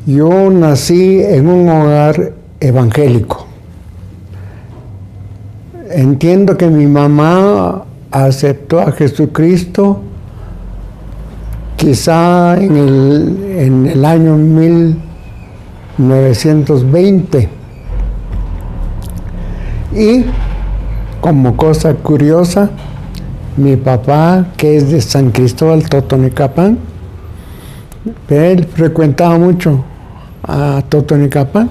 Yo nací en un hogar evangélico. Entiendo que mi mamá aceptó a Jesucristo quizá en el año 1920. Y como cosa curiosa, mi papá, que es de San Cristóbal, Totonicapán, él frecuentaba mucho a Totonicapán.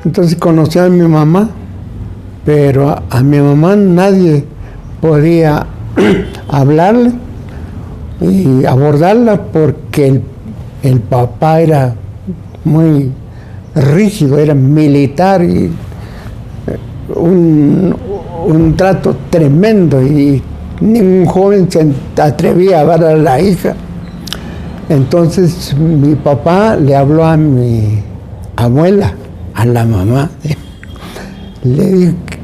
Entonces conoció a mi mamá, pero a mi mamá nadie podía hablarle y abordarla porque el papá era muy rígido, era militar y un trato tremendo, y ningún joven se atrevía a hablar a la hija. Entonces mi papá le habló a mi abuela, a la mamá,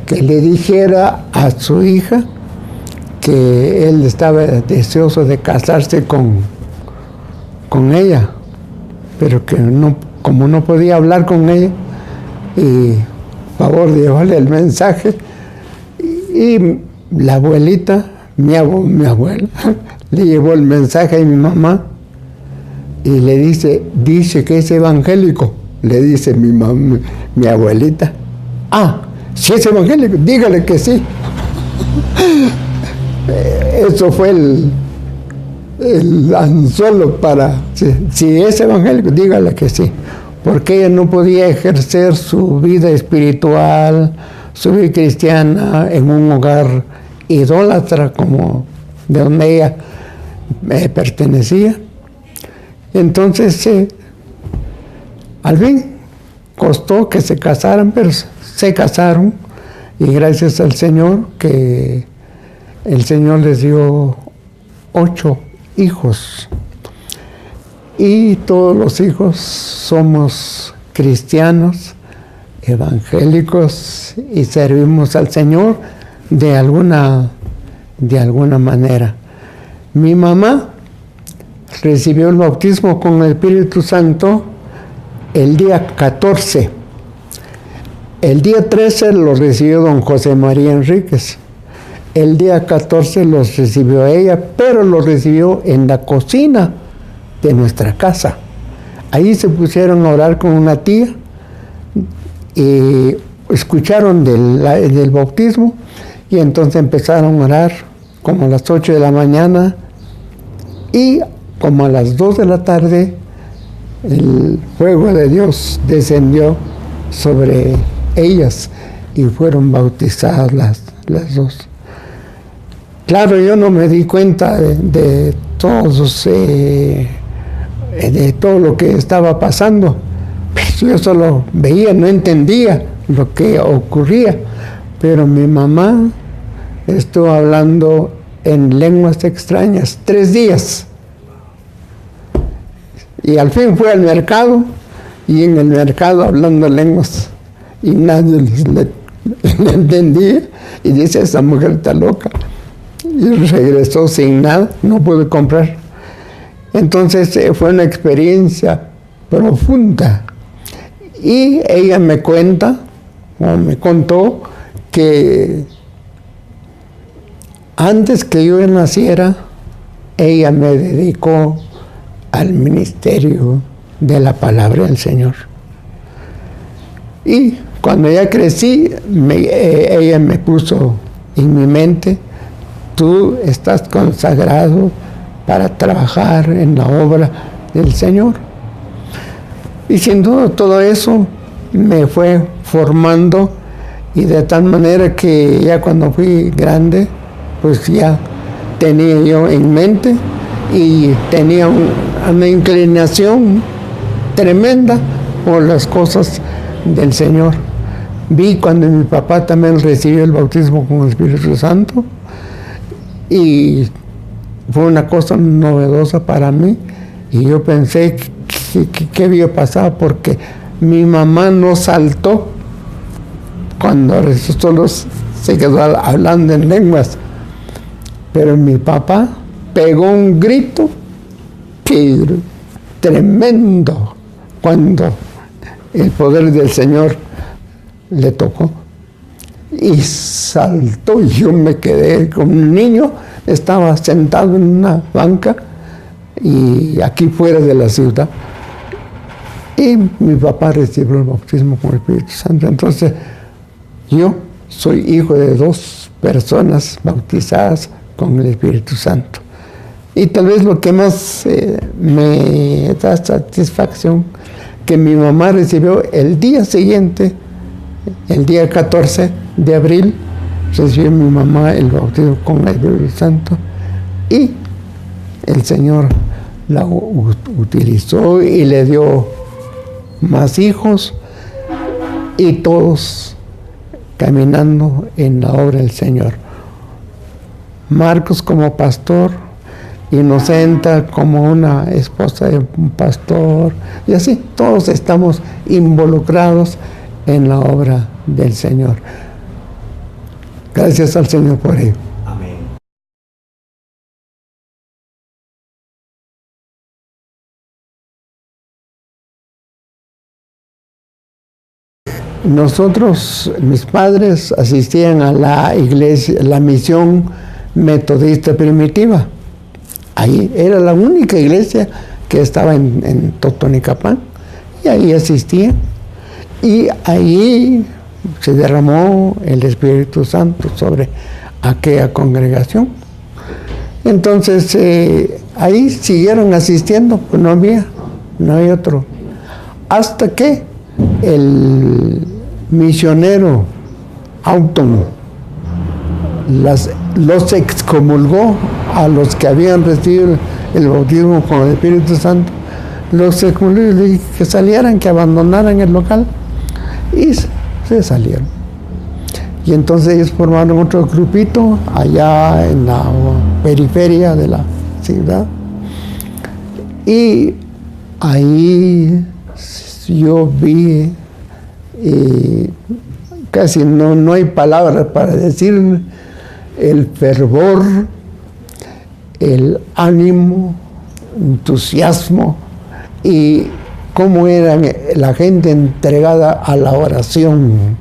que le dijera a su hija que él estaba deseoso de casarse con ella, pero que no, como no podía hablar con ella, y favor de llevarle el mensaje. Y la abuelita, mi abuela, le llevó el mensaje a mi mamá y le dice que es evangélico. Le dice mi abuelita, si es evangélico, dígale que sí. Eso fue el anzuelo para, si es evangélico, dígale que sí. Porque ella no podía ejercer su vida espiritual, su vida cristiana en un hogar idólatra como de donde ella pertenecía. Entonces, al fin, costó que se casaran, pero se casaron, y gracias al Señor que el Señor les dio 8 hijos. Y todos los hijos somos cristianos, evangélicos, y servimos al Señor de alguna manera. Mi mamá recibió el bautismo con el Espíritu Santo el día 14. El día 13 lo recibió don José María Enríquez. El día 14 los recibió ella, pero los recibió en la cocina de nuestra casa. Ahí se pusieron a orar con una tía y escucharon del bautismo, y entonces empezaron a orar como a las 8 de la mañana, y como a las 2 de la tarde el fuego de Dios descendió sobre ellas y fueron bautizadas las dos. Claro, yo no me di cuenta de todo lo que estaba pasando. Pues yo solo veía, no entendía lo que ocurría. Pero mi mamá estuvo hablando en lenguas extrañas 3 días. Y al fin fue al mercado, y en el mercado hablando lenguas, y nadie le entendía, y dice, esa mujer está loca. Y regresó sin nada, no pudo comprar. Entonces fue una experiencia profunda. Y ella me contó que antes que yo naciera, ella me dedicó al ministerio de la palabra del Señor. Y cuando ya crecí, ella me puso en mi mente, tú estás consagrado para trabajar en la obra del Señor. Y sin duda todo eso me fue formando, y de tal manera que ya cuando fui grande, pues ya tenía yo en mente y tenía una inclinación tremenda por las cosas del Señor. Vi cuando mi papá también recibió el bautismo con el Espíritu Santo, y fue una cosa novedosa para mí, y yo pensé que había pasado, porque mi mamá no saltó cuando solo se quedó hablando en lenguas, pero mi papá pegó un grito tremendo cuando el poder del Señor le tocó y saltó, y yo me quedé como un niño. Estaba sentado en una banca y aquí fuera de la ciudad, y mi papá recibió el bautismo con el Espíritu Santo. Entonces yo soy hijo de 2 personas bautizadas con el Espíritu Santo. Y tal vez lo que más me da satisfacción, que mi mamá recibió el día siguiente, el día 14 de abril, recibió mi mamá el bautismo con el Espíritu Santo, y el Señor la utilizó y le dio más hijos, y todos caminando en la obra del Señor. Marcos como pastor, Inocenta como una esposa de un pastor, y así todos estamos involucrados en la obra del Señor. Gracias al Señor por ello. Amén. Nosotros, mis padres, asistían a la iglesia, la misión metodista primitiva. Ahí era la única iglesia que estaba en Totonicapán, y ahí asistían. Y ahí se derramó el Espíritu Santo sobre aquella congregación. Entonces, ahí siguieron asistiendo, pues no había otro. Hasta que el misionero Auton los excomulgó a los que habían recibido el bautismo con el Espíritu Santo. Los excomulgó y les dijo que salieran, que abandonaran el local, y se salieron. Y entonces ellos formaron otro grupito allá en la periferia de la ciudad, y ahí yo vi, casi no hay palabras para decir el fervor, el ánimo, entusiasmo, y cómo era la gente entregada a la oración.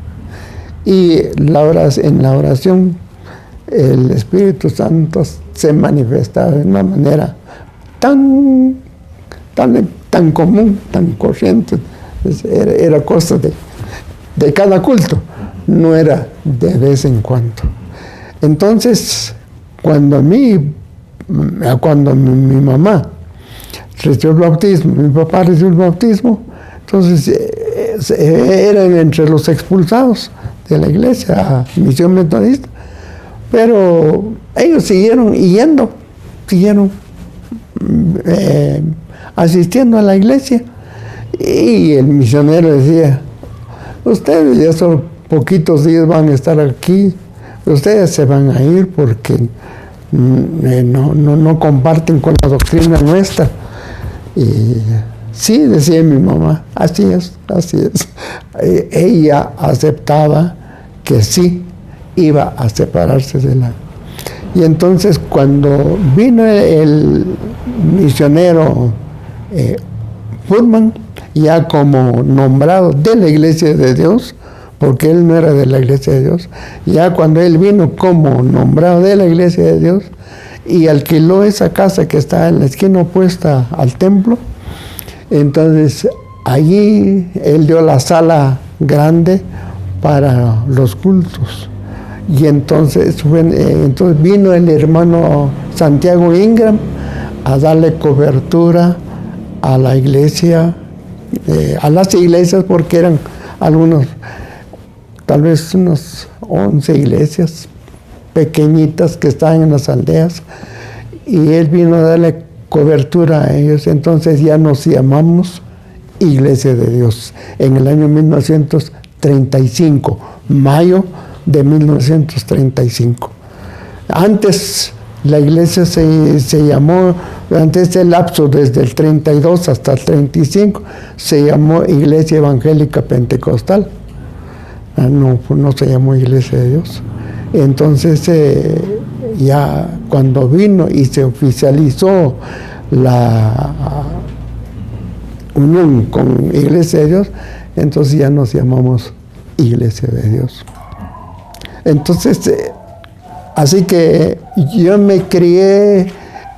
Y en la oración el Espíritu Santo se manifestaba de una manera tan común, tan corriente. Era cosa de cada culto, no era de vez en cuando. Entonces, cuando mi mamá recibió el bautismo, mi papá recibió el bautismo, entonces eran entre los expulsados de la iglesia, misión metodista, pero ellos siguieron yendo, siguieron asistiendo a la iglesia, y el misionero decía: ustedes ya son poquitos días van a estar aquí, ustedes se van a ir porque no comparten con la doctrina nuestra. Y sí, decía mi mamá, así es. Ella aceptaba que sí iba a separarse de la... Y entonces cuando vino el misionero Furman, ya como nombrado de la Iglesia de Dios, porque él no era de la Iglesia de Dios, ya cuando él vino como nombrado de la Iglesia de Dios y alquiló esa casa que está en la esquina opuesta al templo, entonces allí él dio la sala grande para los cultos. Y entonces vino el hermano Santiago Ingram a darle cobertura a la iglesia, a las iglesias, porque eran algunos, tal vez unas 11 iglesias pequeñitas que estaban en las aldeas, y él vino a darle cobertura a ellos. Entonces ya nos llamamos Iglesia de Dios en el año 1935, mayo de 1935. Antes la iglesia se llamó, durante ese lapso desde el 32 hasta el 35, se llamó Iglesia Evangélica Pentecostal. No se llamó Iglesia de Dios. Entonces ya cuando vino y se oficializó unión con Iglesia de Dios, entonces ya nos llamamos Iglesia de Dios. Entonces, así que yo me crié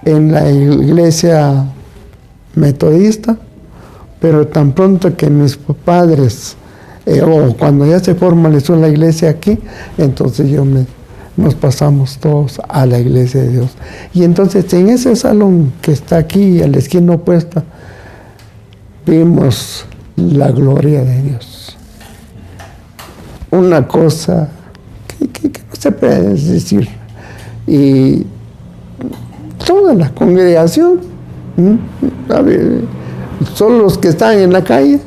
en la iglesia metodista, pero tan pronto que mis padres, o cuando ya se formalizó la iglesia aquí, entonces nos pasamos todos a la Iglesia de Dios. Y entonces en ese salón que está aquí, a la esquina opuesta, vimos la gloria de Dios. Una cosa que no se puede decir. Y toda la congregación, solo los que están en la calle,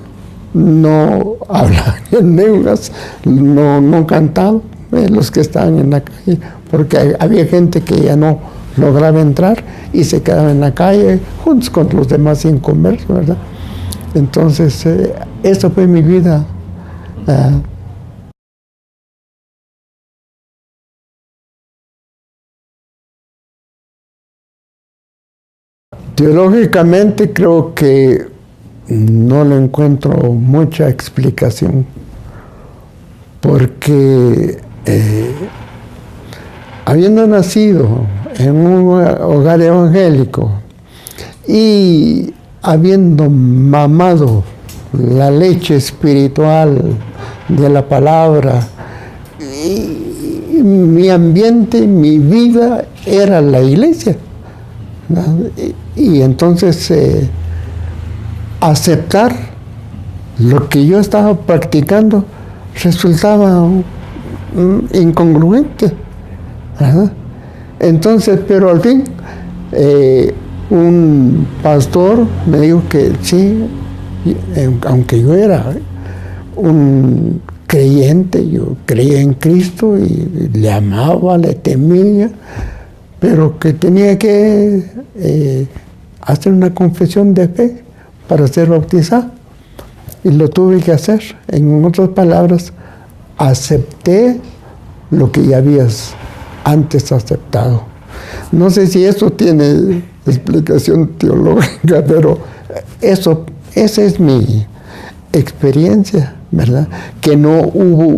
no hablaban en lenguas, no cantaban, los que estaban en la calle, porque había gente que ya no lograba entrar y se quedaba en la calle juntos con los demás sin converso, ¿verdad? Entonces, eso fue mi vida. Teológicamente creo que no le encuentro mucha explicación, porque habiendo nacido en un hogar evangélico y habiendo mamado la leche espiritual de la palabra, y mi ambiente, mi vida era la iglesia, ¿no? Y entonces aceptar lo que yo estaba practicando resultaba incongruente, ¿verdad? Entonces, pero al fin, un pastor me dijo que sí, aunque yo era un creyente, yo creía en Cristo y le amaba, le temía, pero que tenía que hacer una confesión de fe para ser bautizado. Y lo tuve que hacer. En otras palabras, acepté lo que ya habías antes aceptado. No sé si eso tiene explicación teológica, pero esa es mi experiencia, ¿verdad? Que no hubo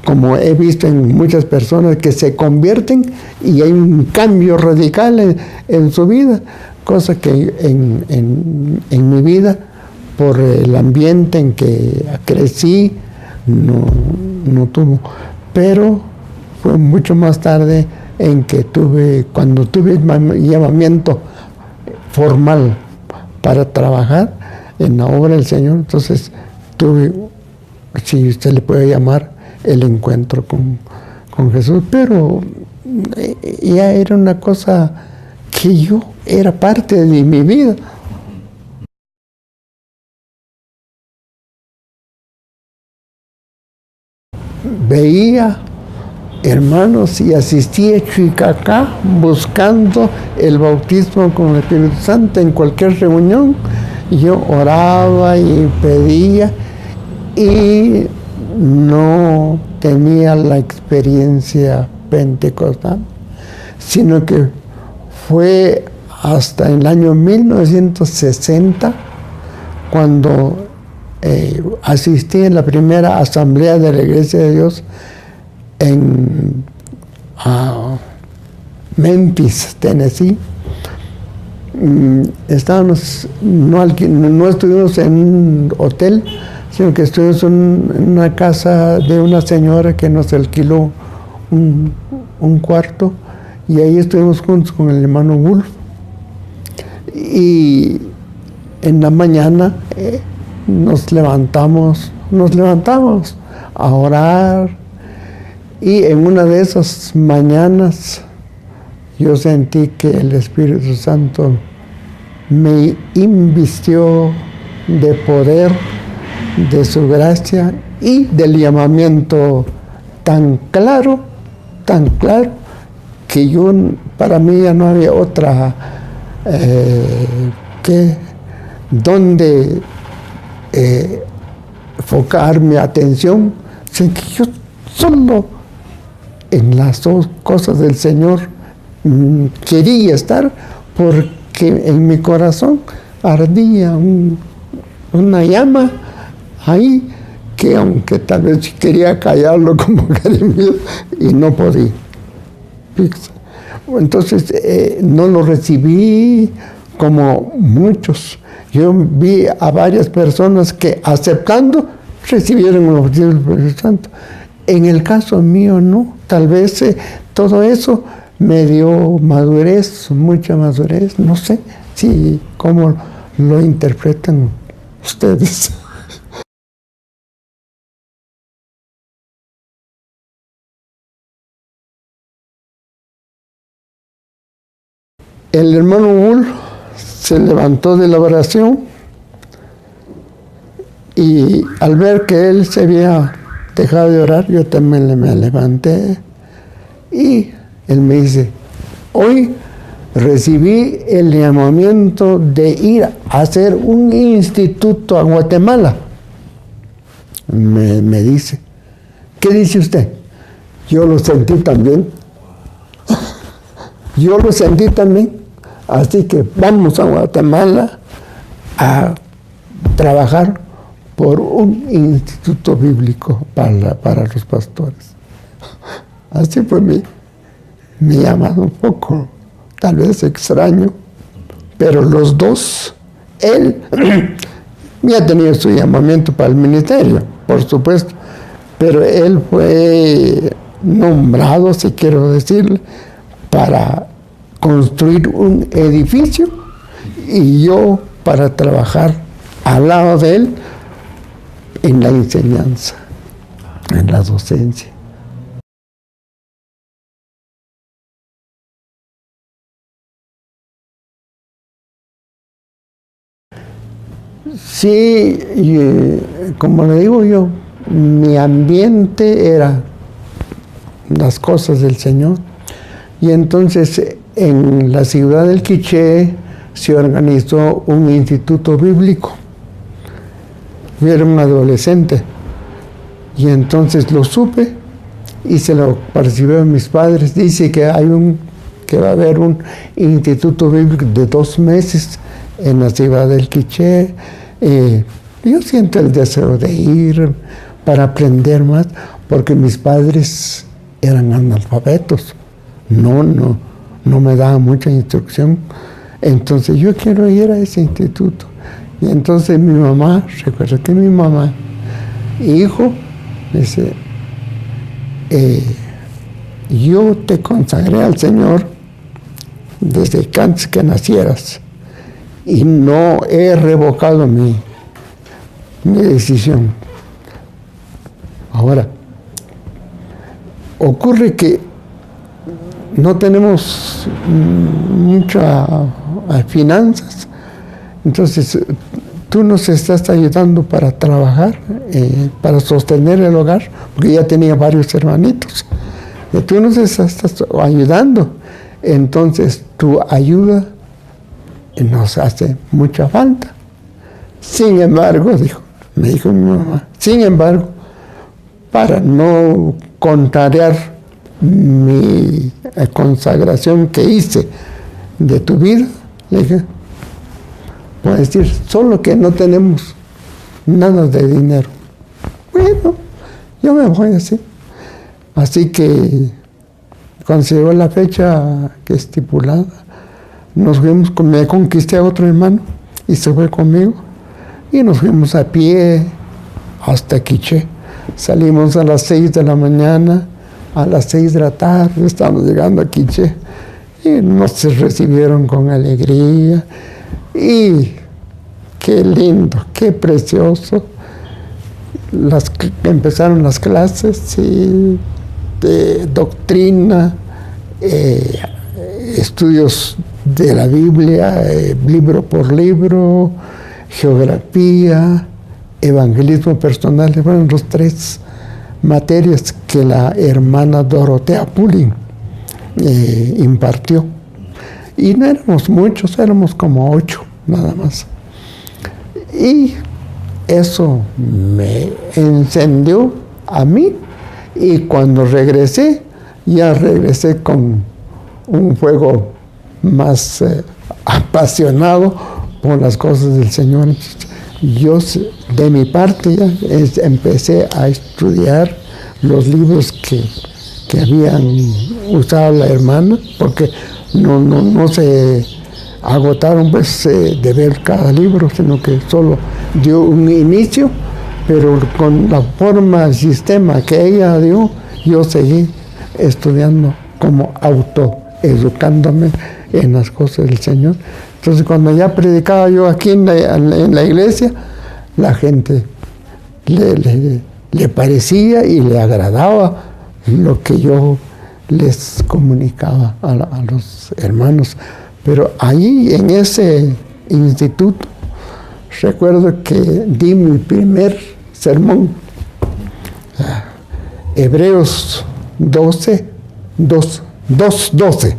como he visto en muchas personas que se convierten y hay un cambio radical en su vida, cosa que en mi vida, por el ambiente en que crecí, no tuvo. Pero fue mucho más tarde en que cuando tuve el llamamiento formal para trabajar en la obra del Señor, entonces tuve, si se le puede llamar, el encuentro con Jesús, pero ya era una cosa que yo era parte de mi vida. Veía hermanos y asistía a Chuicacá buscando el bautismo con el Espíritu Santo en cualquier reunión. Yo oraba y pedía y no tenía la experiencia pentecostal, sino que fue hasta el año 1960 cuando asistí en la primera asamblea de la Iglesia de Dios en Memphis, Tennessee. Estábamos, no estuvimos en un hotel, sino que estuvimos en una casa de una señora que nos alquiló un cuarto, y ahí estuvimos juntos con el hermano Wolf. Y en la mañana nos levantamos a orar, y en una de esas mañanas yo sentí que el Espíritu Santo me invistió de poder, de su gracia y del llamamiento tan claro, que para mí ya no había otra donde enfocar mi atención, sino que yo solo en las dos cosas del Señor quería estar, porque en mi corazón ardía una llama ahí, que aunque tal vez quería callarlo como Jeremías, y no podía. Entonces no lo recibí como muchos. Yo vi a varias personas que aceptando recibieron el bautismo del Espíritu Santo. En el caso mío no, tal vez todo eso me dio madurez, mucha madurez, no sé si cómo lo interpretan ustedes. El hermano Bull se levantó de la oración y al ver que él se había dejado de orar, yo también me levanté y él me dice, hoy recibí el llamamiento de ir a hacer un instituto a Guatemala. Me dice, ¿qué dice usted? Yo lo sentí también. Yo lo sentí también. Así que vamos a Guatemala a trabajar por un instituto bíblico para los pastores. Así fue mi llamado, un poco, tal vez extraño, pero los dos, él ya tenía su llamamiento para el ministerio, por supuesto, pero él fue nombrado, si quiero decirle, para construir un edificio y yo para trabajar al lado de él en la enseñanza, en la docencia. Sí, como le digo yo, mi ambiente era las cosas del Señor. Y entonces en la ciudad del Quiché se organizó un instituto bíblico. Yo era un adolescente y entonces lo supe y se lo percibió a mis padres. Dice que va a haber un instituto bíblico de 2 meses en la ciudad del Quiché. Yo siento el deseo de ir para aprender más, porque mis padres eran analfabetos. No me daba mucha instrucción. Entonces yo quiero ir a ese instituto. Y entonces mi mamá, recuerdo que mi mamá, hijo, dice, yo te consagré al Señor desde antes que nacieras y no he revocado mi decisión. Ahora, ocurre que no tenemos muchas finanzas, entonces tú nos estás ayudando para trabajar, para sostener el hogar, porque ya tenía varios hermanitos. Tú nos estás ayudando, entonces tu ayuda nos hace mucha falta. Sin embargo, me dijo mi mamá, sin embargo, para no contrariar mi consagración que hice de tu vida, le dije, puedo decir, solo que no tenemos nada de dinero. Bueno, yo me voy así. Así que cuando se llegó la fecha que estipulada, nos fuimos, me conquisté a otro hermano y se fue conmigo y nos fuimos a pie hasta Quiché. Salimos a las 6 de la mañana, a las 6 de la tarde estamos llegando a Quiché y nos recibieron con alegría y qué lindo, qué precioso. Empezaron las clases de doctrina, estudios de la Biblia, libro por libro, geografía, evangelismo personal. Fueron los 3 materias que la hermana Dorotea Pulling impartió. Y no éramos muchos, éramos como 8 nada más. Y eso me encendió a mí, y cuando regresé, ya regresé con un fuego más apasionado por las cosas del Señor. Yo, de mi parte, ya empecé a estudiar los libros que habían usado la hermana, porque no se agotaron pues de ver cada libro, sino que solo dio un inicio, pero con la forma, el sistema que ella dio, yo seguí estudiando como autoeducándome en las cosas del Señor. Entonces, cuando ya predicaba yo aquí en la iglesia, la gente le parecía y le agradaba lo que yo les comunicaba a los hermanos. Pero ahí, en ese instituto, recuerdo que di mi primer sermón, Hebreos 12, 12,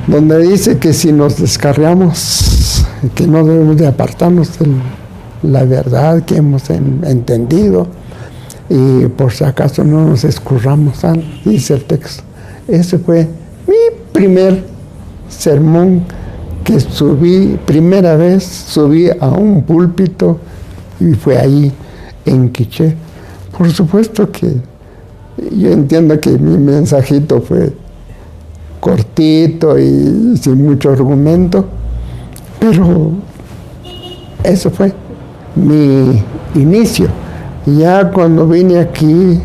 donde dice que si nos descarriamos, que no debemos de apartarnos de la verdad que hemos entendido, y por si acaso no nos escurramos, dice el texto. Ese fue mi primer sermón que primera vez subí a un púlpito, y fue ahí en Quiché. Por supuesto que yo entiendo que mi mensajito fue cortito y sin mucho argumento, pero eso fue mi inicio. Ya cuando vine aquí,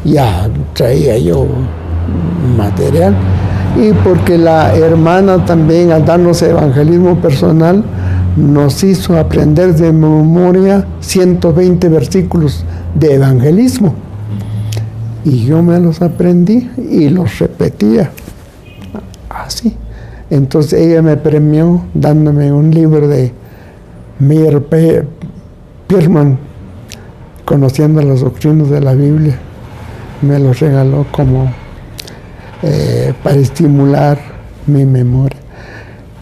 ya traía yo material, y porque la hermana también, al darnos evangelismo personal, nos hizo aprender de memoria 120 versículos de evangelismo, y yo me los aprendí y los repetía así. Entonces ella me premió dándome un libro de Meyer Pierman, Conociendo las doctrinas de la Biblia. Me los regaló como para estimular mi memoria.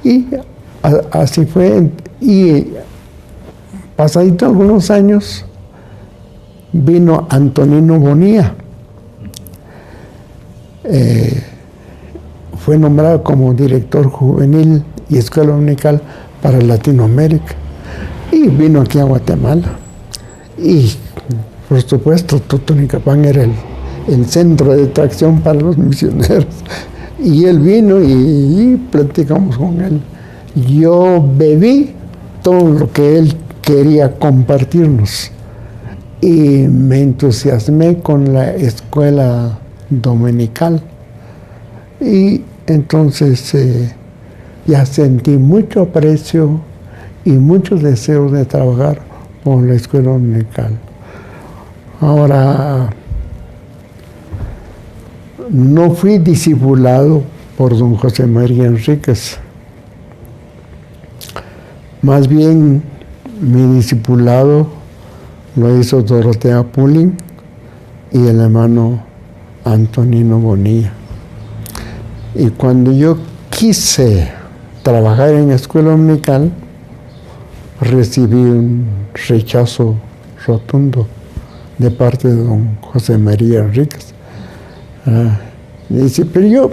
Y así fue. Y pasaditos algunos años, vino Antonino Bonilla. Fue nombrado como director juvenil y escuela dominical para Latinoamérica. Y vino aquí a Guatemala. Y por supuesto, Totonicapán era el centro de atracción para los misioneros. Y él vino y platicamos con él. Yo bebí todo lo que él quería compartirnos. Y me entusiasmé con la escuela dominical. Y entonces ya sentí mucho aprecio y mucho deseo de trabajar por la escuela dominical. Ahora, no fui discipulado por don José María Enríquez. Más bien, mi discipulado lo hizo Dorotea Pulling y el hermano Antonino Bonilla. Y cuando yo quise trabajar en la escuela dominical, recibí un rechazo rotundo de parte de don José María Enríquez. Dice, pero yo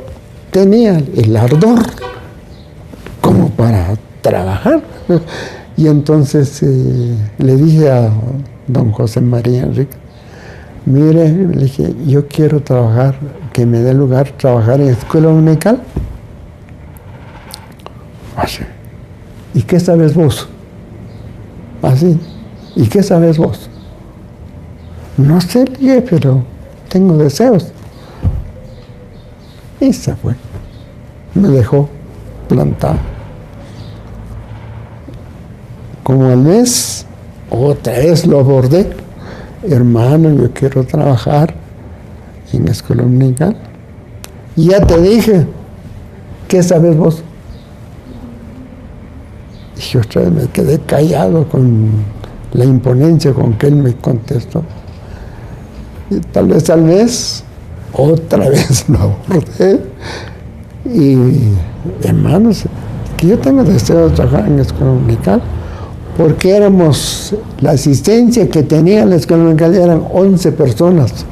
tenía el ardor como para trabajar. Y entonces le dije a don José María Enríquez, mire, le dije, yo quiero trabajar, que me dé lugar trabajar en escuela dominical. Así. ¿Y qué sabes vos? Así. ¿Y qué sabes vos? No sé, pero tengo deseos. Y se fue. Me dejó plantado. Como al mes, otra vez lo abordé. Hermano, yo quiero trabajar en la escuela dominical. Y ya te dije, ¿qué sabes vos? Y otra vez me quedé callado con la imponencia con que él me contestó. Y tal vez al mes, otra vez lo abordé. Y hermanos, que yo tengo deseo de trabajar en la escuela dominical, porque éramos, la asistencia que tenía la escuela dominical eran 11 personas.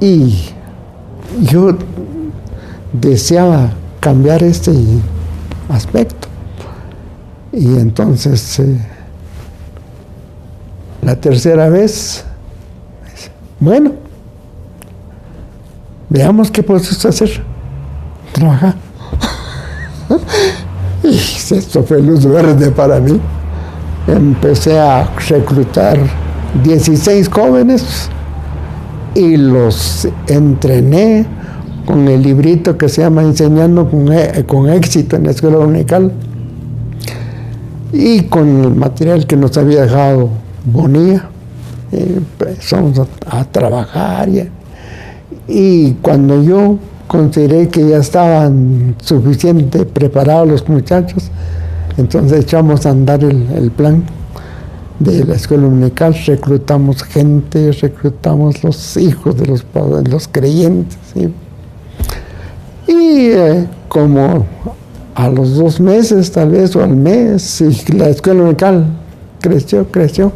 Y yo deseaba cambiar este aspecto. Y entonces, la tercera vez, bueno, veamos qué puedes hacer. Trabajar. Y esto fue luz verde para mí. Empecé a reclutar 16 jóvenes y los entrené con el librito que se llama Enseñando con Éxito en la Escuela Dominical, y con el material que nos había dejado Bonilla. Empezamos a trabajar y cuando yo consideré que ya estaban suficientemente preparados los muchachos, entonces echamos a andar el plan de la Escuela Dominical. Reclutamos gente, reclutamos los hijos de los creyentes, ¿sí? Y como a los 2 meses tal vez, o al mes, la Escuela Dominical creció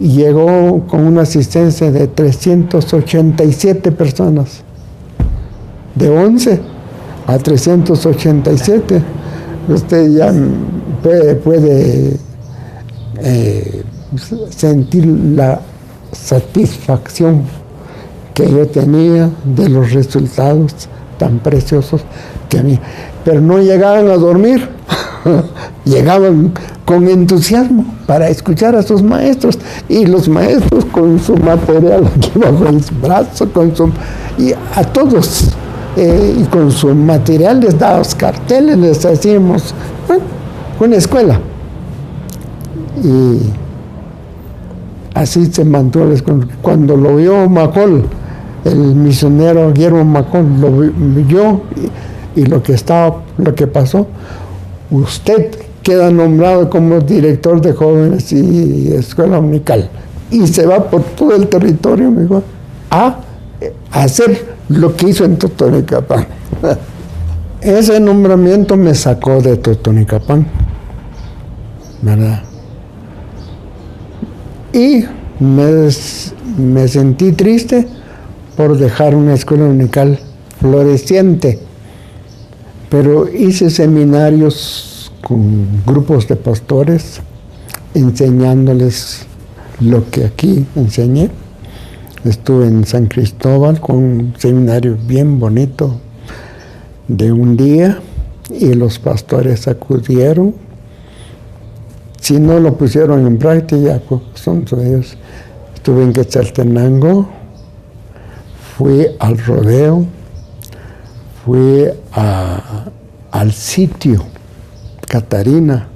y llegó con una asistencia de 387 personas. De 11 a 387. Usted ya puede sentir la satisfacción que yo tenía de los resultados tan preciosos que a mí. Pero no llegaban a dormir, llegaban con entusiasmo para escuchar a sus maestros, y los maestros con su material aquí bajo el brazo, y a todos, y con su material les dábamos carteles, les hacíamos una escuela. Y así se mantuvo la escuela. Cuando lo vio Macol, el misionero Guillermo Macol, lo vio, y lo que pasó, usted queda nombrado como director de jóvenes y escuela dominical, y se va por todo el territorio, me dijo, a hacer lo que hizo en Totonicapán. Ese nombramiento me sacó de Totonicapán, ¿verdad? Y me sentí triste por dejar una escuela dominical floreciente, pero hice seminarios con grupos de pastores, enseñándoles lo que aquí enseñé. Estuve en San Cristóbal con un seminario bien bonito de un día, y los pastores acudieron. Si no lo pusieron en práctica, pues son ellos. Estuve en Quetzaltenango, fui al rodeo, fui al sitio Catarina,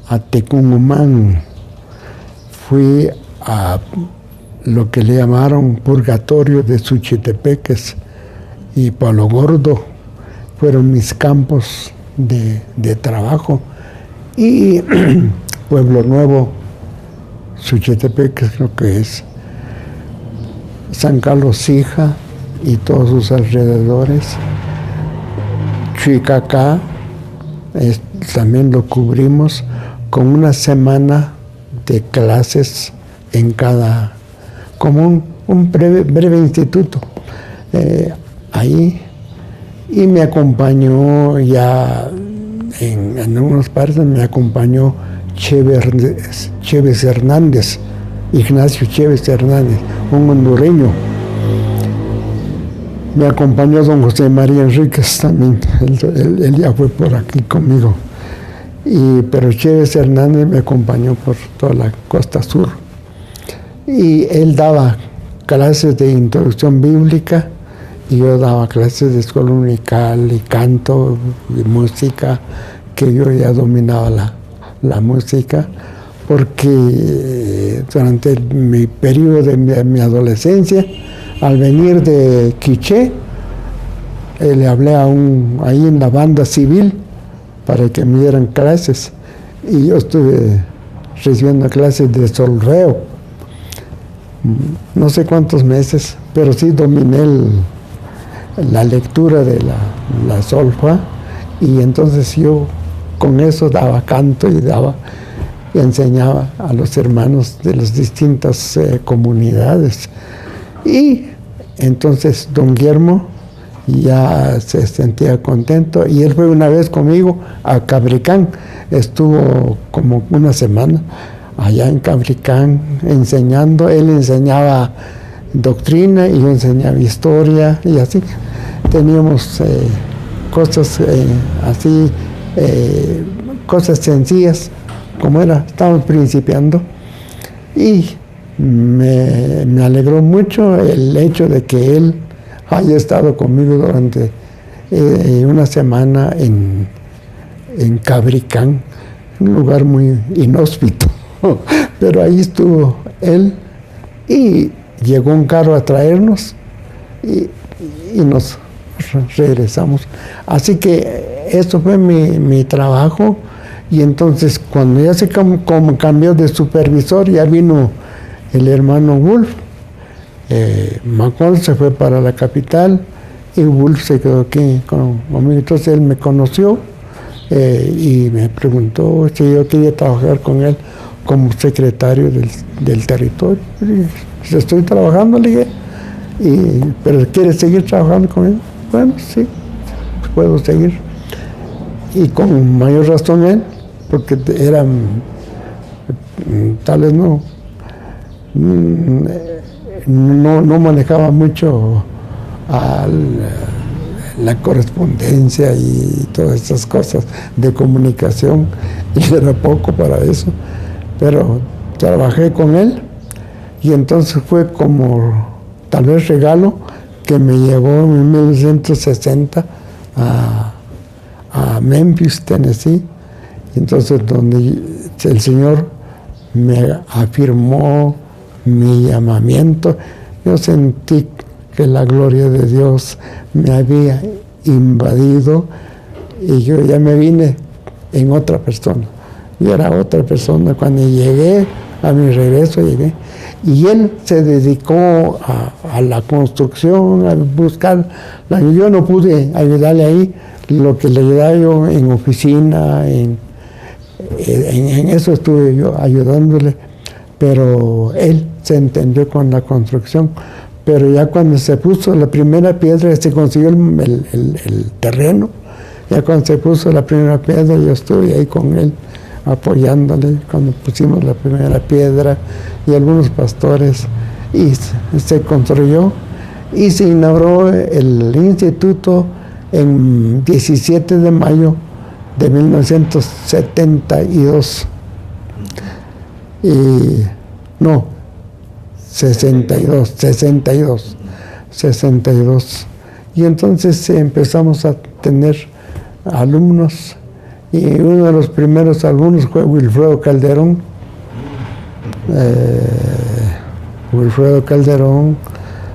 a Tecumumán, fui a lo que le llamaron Purgatorio de Suchitepeques y Palo Gordo. Fueron mis campos de trabajo. Y Pueblo Nuevo, Suchitepeques, creo que es, San Carlos Hija y todos sus alrededores, Chicacá, también lo cubrimos con una semana de clases en cada, como un breve instituto ahí, y me acompañó ya en unas partes, me acompañó Chévez Hernández, Ignacio Chévez Hernández, un hondureño. Me acompañó don José María Enríquez también, él ya fue por aquí conmigo. Pero Chévez Hernández me acompañó por toda la costa sur. Y él daba clases de introducción bíblica, y yo daba clases de escuela dominical y canto y música, que yo ya dominaba la música, porque durante mi periodo de mi adolescencia, al venir de Quiché, le hablé ahí en la banda civil para que me dieran clases, y yo estuve recibiendo clases de solfeo, no sé cuántos meses, pero sí dominé la lectura de la solfa, y entonces yo con eso daba canto y enseñaba a los hermanos de las distintas comunidades. Y entonces don Guillermo ya se sentía contento. Y él fue una vez conmigo a Cabricán, estuvo como una semana allá en Cabricán enseñando. Él enseñaba doctrina y yo enseñaba historia, y así teníamos cosas así, cosas sencillas, como era, estábamos principiando. Y me alegró mucho el hecho de que él haya estado conmigo durante una semana en Cabricán, un lugar muy inhóspito, pero ahí estuvo él, y llegó un carro a traernos y nos regresamos. Así que eso fue mi trabajo. Y entonces cuando ya se cambió de supervisor, ya vino el hermano Wolf. McCall se fue para la capital y Wolf se quedó aquí conmigo. Entonces él me conoció y me preguntó si yo quería trabajar con él como secretario del territorio. Y estoy trabajando, le dije, pero ¿quieres seguir trabajando con él? Bueno, sí, puedo seguir. Y con mayor razón él, porque tal vez no manejaba mucho la correspondencia y todas esas cosas de comunicación, y era poco para eso, pero trabajé con él. Y entonces fue como tal vez regalo que me llevó en 1960 a Memphis, Tennessee. Y entonces donde el Señor me afirmó mi llamamiento, yo sentí que la gloria de Dios me había invadido y yo ya me vine en otra persona. Yo era otra persona. Cuando llegué, a mi regreso llegué, y él se dedicó a la construcción, a buscar. Yo no pude ayudarle ahí, lo que le ayudaba yo en oficina, en eso estuve yo ayudándole, pero él se entendió con la construcción. Pero ya cuando se puso la primera piedra, se consiguió el terreno, ya cuando se puso la primera piedra, yo estuve ahí con él, apoyándole cuando pusimos la primera piedra, y algunos pastores, y se construyó y se inauguró el instituto en 17 de mayo de 1972. Y no, 62. Y entonces empezamos a tener alumnos, y uno de los primeros alumnos fue Wilfredo Calderón,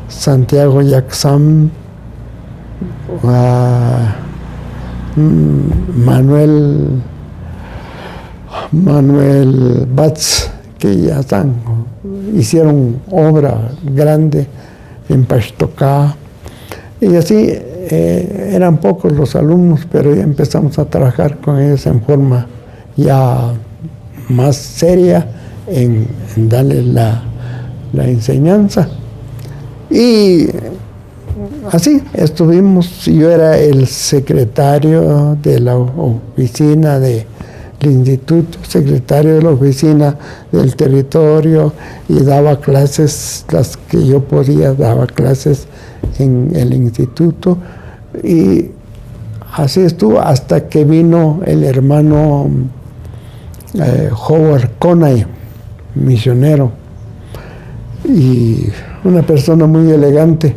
Santiago Yaxam, Manuel Batz, que ya hicieron obra grande en Pachtocá, y así eran pocos los alumnos, pero ya empezamos a trabajar con ellos en forma ya más seria, en darles la enseñanza. Y así estuvimos. Yo era el secretario de la oficina del instituto, secretario de la oficina del territorio, y daba clases, las que yo podía, daba clases en el instituto. Y así estuvo hasta que vino el hermano Howard Conay, misionero, y una persona muy elegante.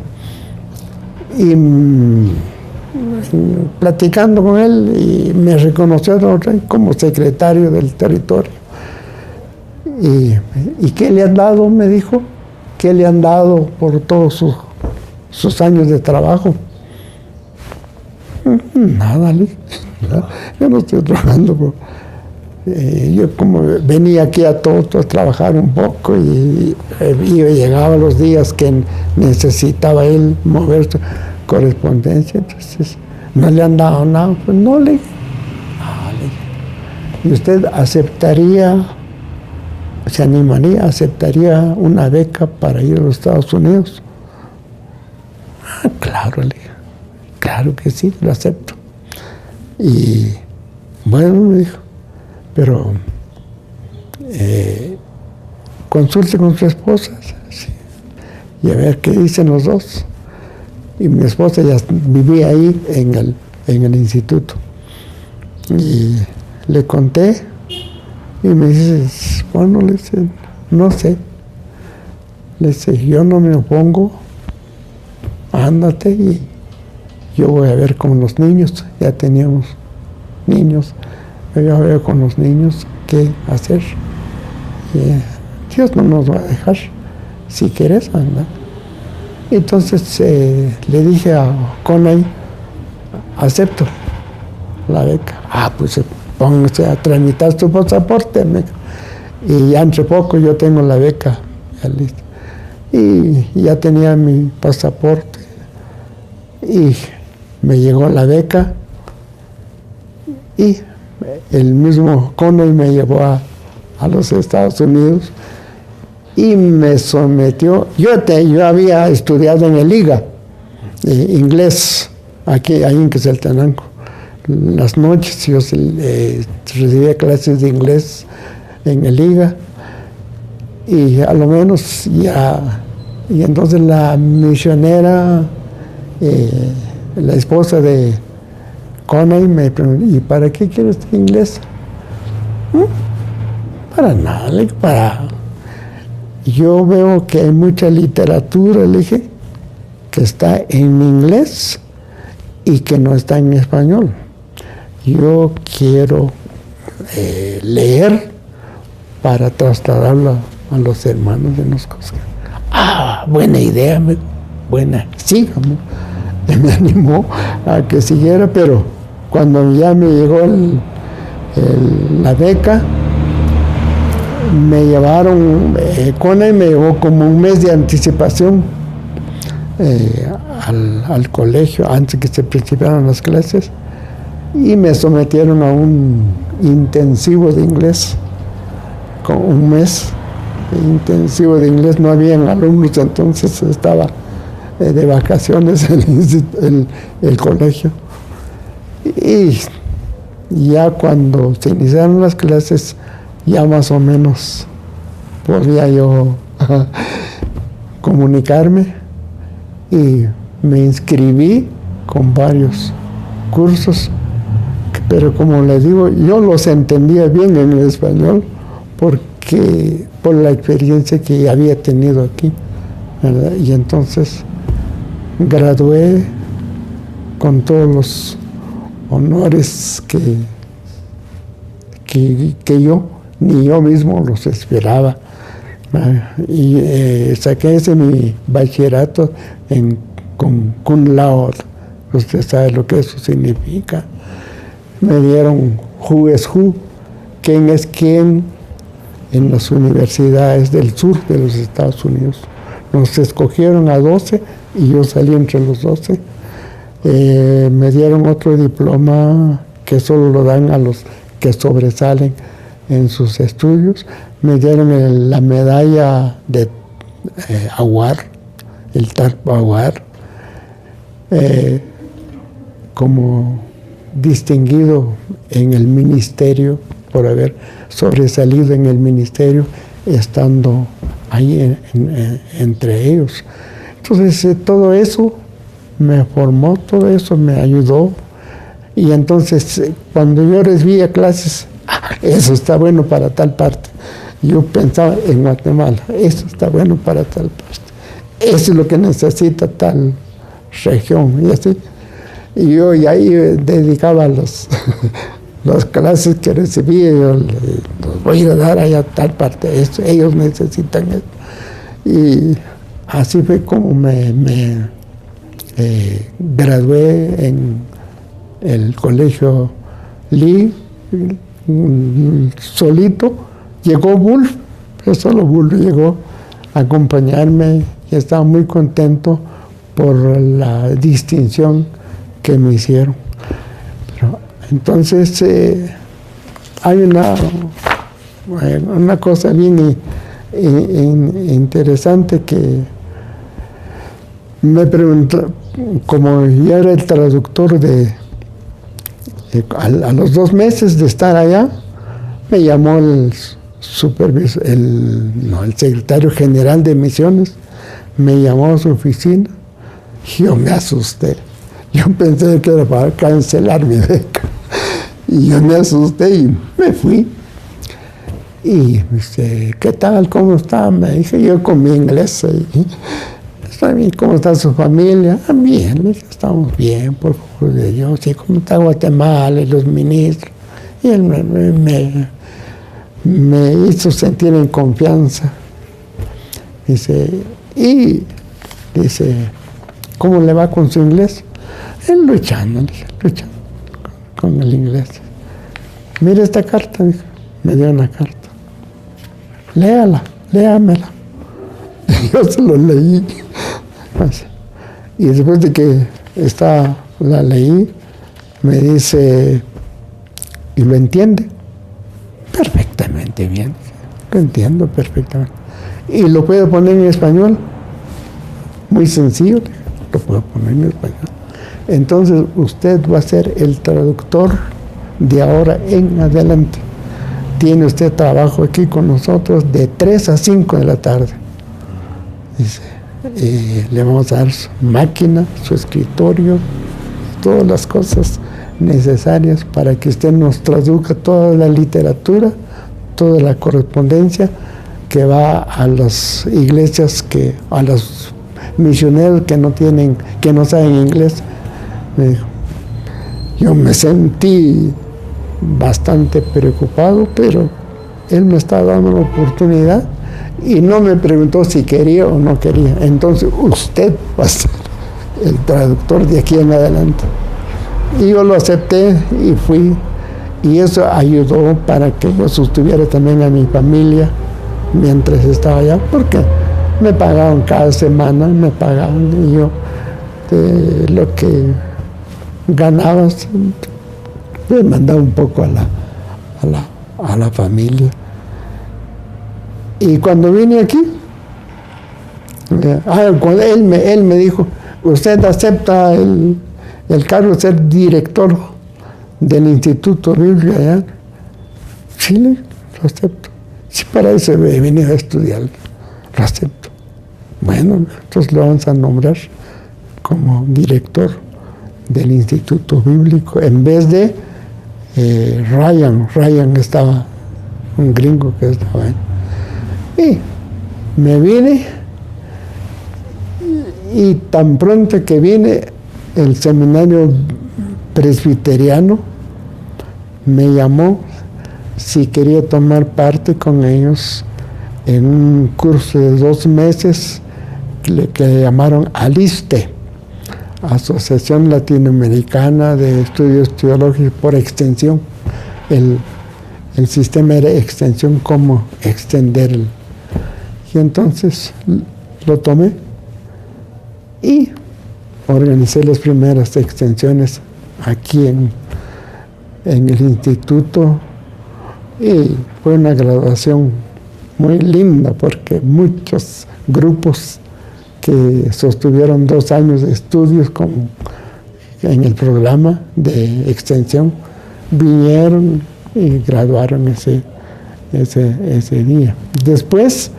Y platicando con él, y me reconoció como secretario del territorio. ¿Y qué le han dado? Me dijo. ¿Qué le han dado por todos sus años de trabajo? Nada, le dije. Yo no estoy trabajando. Yo como venía aquí a Toto a trabajar un poco, y llegaba los días que necesitaba él mover su correspondencia, entonces no le han dado nada. Pues no, le dije. ¿Y usted se animaría, aceptaría una beca para ir a los Estados Unidos? Claro, le dije. claro que sí, lo acepto. Y bueno, me dijo, pero consulte con su esposa, sí, y a ver qué dicen los dos. Y mi esposa ya vivía ahí en el instituto. Y le conté, y me dice, bueno, le dice, no sé. Le dice, yo no me opongo, ándate y yo voy a ver con los niños, ya teníamos niños, yo voy a ver con los niños qué hacer. Y Dios no nos va a dejar, si quieres, anda. Entonces le dije a Conay, acepto la beca. Pues póngase a tramitar su pasaporte. Y ya entre poco yo tengo la beca. Y ya tenía mi pasaporte. Y me llegó la beca. Y el mismo Conay me llevó a los Estados Unidos. Y me sometió, yo había estudiado en el IGA, inglés, ahí en Quetzaltenango. Las noches yo recibía clases de inglés en el IGA, y a lo menos ya, y entonces la misionera, la esposa de Conay, me preguntó, ¿y para qué quieres inglés? Para nada, para... Yo veo que hay mucha literatura, le dije, que está en inglés y que no está en español. Yo quiero leer para trasladarlo a los hermanos de Noscosca. Buena idea, buena, sí, me animó a que siguiera, pero cuando ya me llegó la beca, me llevaron, Conay me llevó como un mes de anticipación al colegio antes que se principiaran las clases, y me sometieron a un intensivo de inglés, con un mes intensivo de inglés. No habían alumnos, entonces estaba de vacaciones el colegio. Y ya cuando se iniciaron las clases, ya más o menos podía yo comunicarme, y me inscribí con varios cursos, pero como les digo, yo los entendía bien en el español por la experiencia que había tenido aquí, ¿verdad? Y entonces gradué con todos los honores que yo ni yo mismo los esperaba. Y saqué mi bachillerato con cum laude. Usted sabe lo que eso significa. Me dieron who is who, quién es quién, en las universidades del sur de los Estados Unidos. Nos escogieron a 12 y yo salí entre los 12. Me dieron otro diploma que solo lo dan a los que sobresalen en sus estudios. Me dieron la medalla de Aguar, el Tarpo Aguar, como distinguido en el ministerio, por haber sobresalido en el ministerio, estando ahí entre ellos. Entonces todo eso me formó, todo eso me ayudó. Y entonces cuando yo recibía clases, eso está bueno para tal parte. Yo pensaba en Guatemala, eso está bueno para tal parte. Eso es lo que necesita tal región, y así. Y yo y ahí dedicaba las clases que recibía, yo los voy a dar allá a tal parte, eso, ellos necesitan eso. Y así fue como me gradué en el colegio Lee, solito. Llegó Wolf, solo Wolf llegó a acompañarme, y estaba muy contento por la distinción que me hicieron. Pero, entonces hay una cosa bien interesante que me como ya era el traductor a los 2 meses de estar allá, me llamó el supervisor, el secretario general de misiones, me llamó a su oficina y yo me asusté. Yo pensé que era para cancelar mi beca. Y yo me asusté y me fui. Y dice, ¿qué tal? ¿Cómo está? Me dije yo con mi inglés. ¿Está bien? ¿Cómo está su familia? Ah, bien, le dije, estamos bien, por favor de Dios. ¿Y cómo está Guatemala y los ministros? Y él me hizo sentir en confianza. Dice, ¿cómo le va con su inglés? Él luchando con el inglés. Mire esta carta, dijo. Me dio una carta. Léamela. Y yo se lo leí. Y después de que la leí, me dice, ¿y lo entiende? Perfectamente bien. Lo entiendo perfectamente. ¿Y lo puedo poner en español? Muy sencillo. Lo puedo poner en español. Entonces usted va a ser el traductor de ahora en adelante. Tiene usted trabajo aquí con nosotros de 3 a 5 de la tarde. Dice, le vamos a dar su máquina, su escritorio, todas las cosas necesarias para que usted nos traduzca toda la literatura, toda la correspondencia que va a las iglesias, a los misioneros que no saben inglés. Me dijo. Yo me sentí bastante preocupado, pero él me estaba dando una oportunidad y no me preguntó si quería o no quería. Entonces usted va a ser el traductor de aquí en adelante. Y yo lo acepté y fui, y eso ayudó para que yo sostuviera también a mi familia mientras estaba allá, porque me pagaban cada semana, y yo de lo que ganabas me mandaba un poco a la familia. Y cuando vine aquí, cuando él me dijo, ¿usted acepta el cargo de ser director del Instituto Bíblico allá? Sí, lo acepto. Sí, para eso he venido a estudiar, lo acepto. Bueno, entonces lo vamos a nombrar como director del Instituto Bíblico en vez de Ryan estaba, un gringo que estaba ahí. Y me vine, y tan pronto que vine, el seminario presbiteriano me llamó si quería tomar parte con ellos en un curso de 2 meses que le llamaron ALISTE, Asociación Latinoamericana de Estudios Teológicos por extensión. El sistema era extensión, cómo extenderlo. Y entonces lo tomé y organicé las primeras extensiones aquí en el instituto, y fue una graduación muy linda porque muchos grupos que sostuvieron 2 años de estudios en el programa de extensión vinieron y graduaron ese día. Después,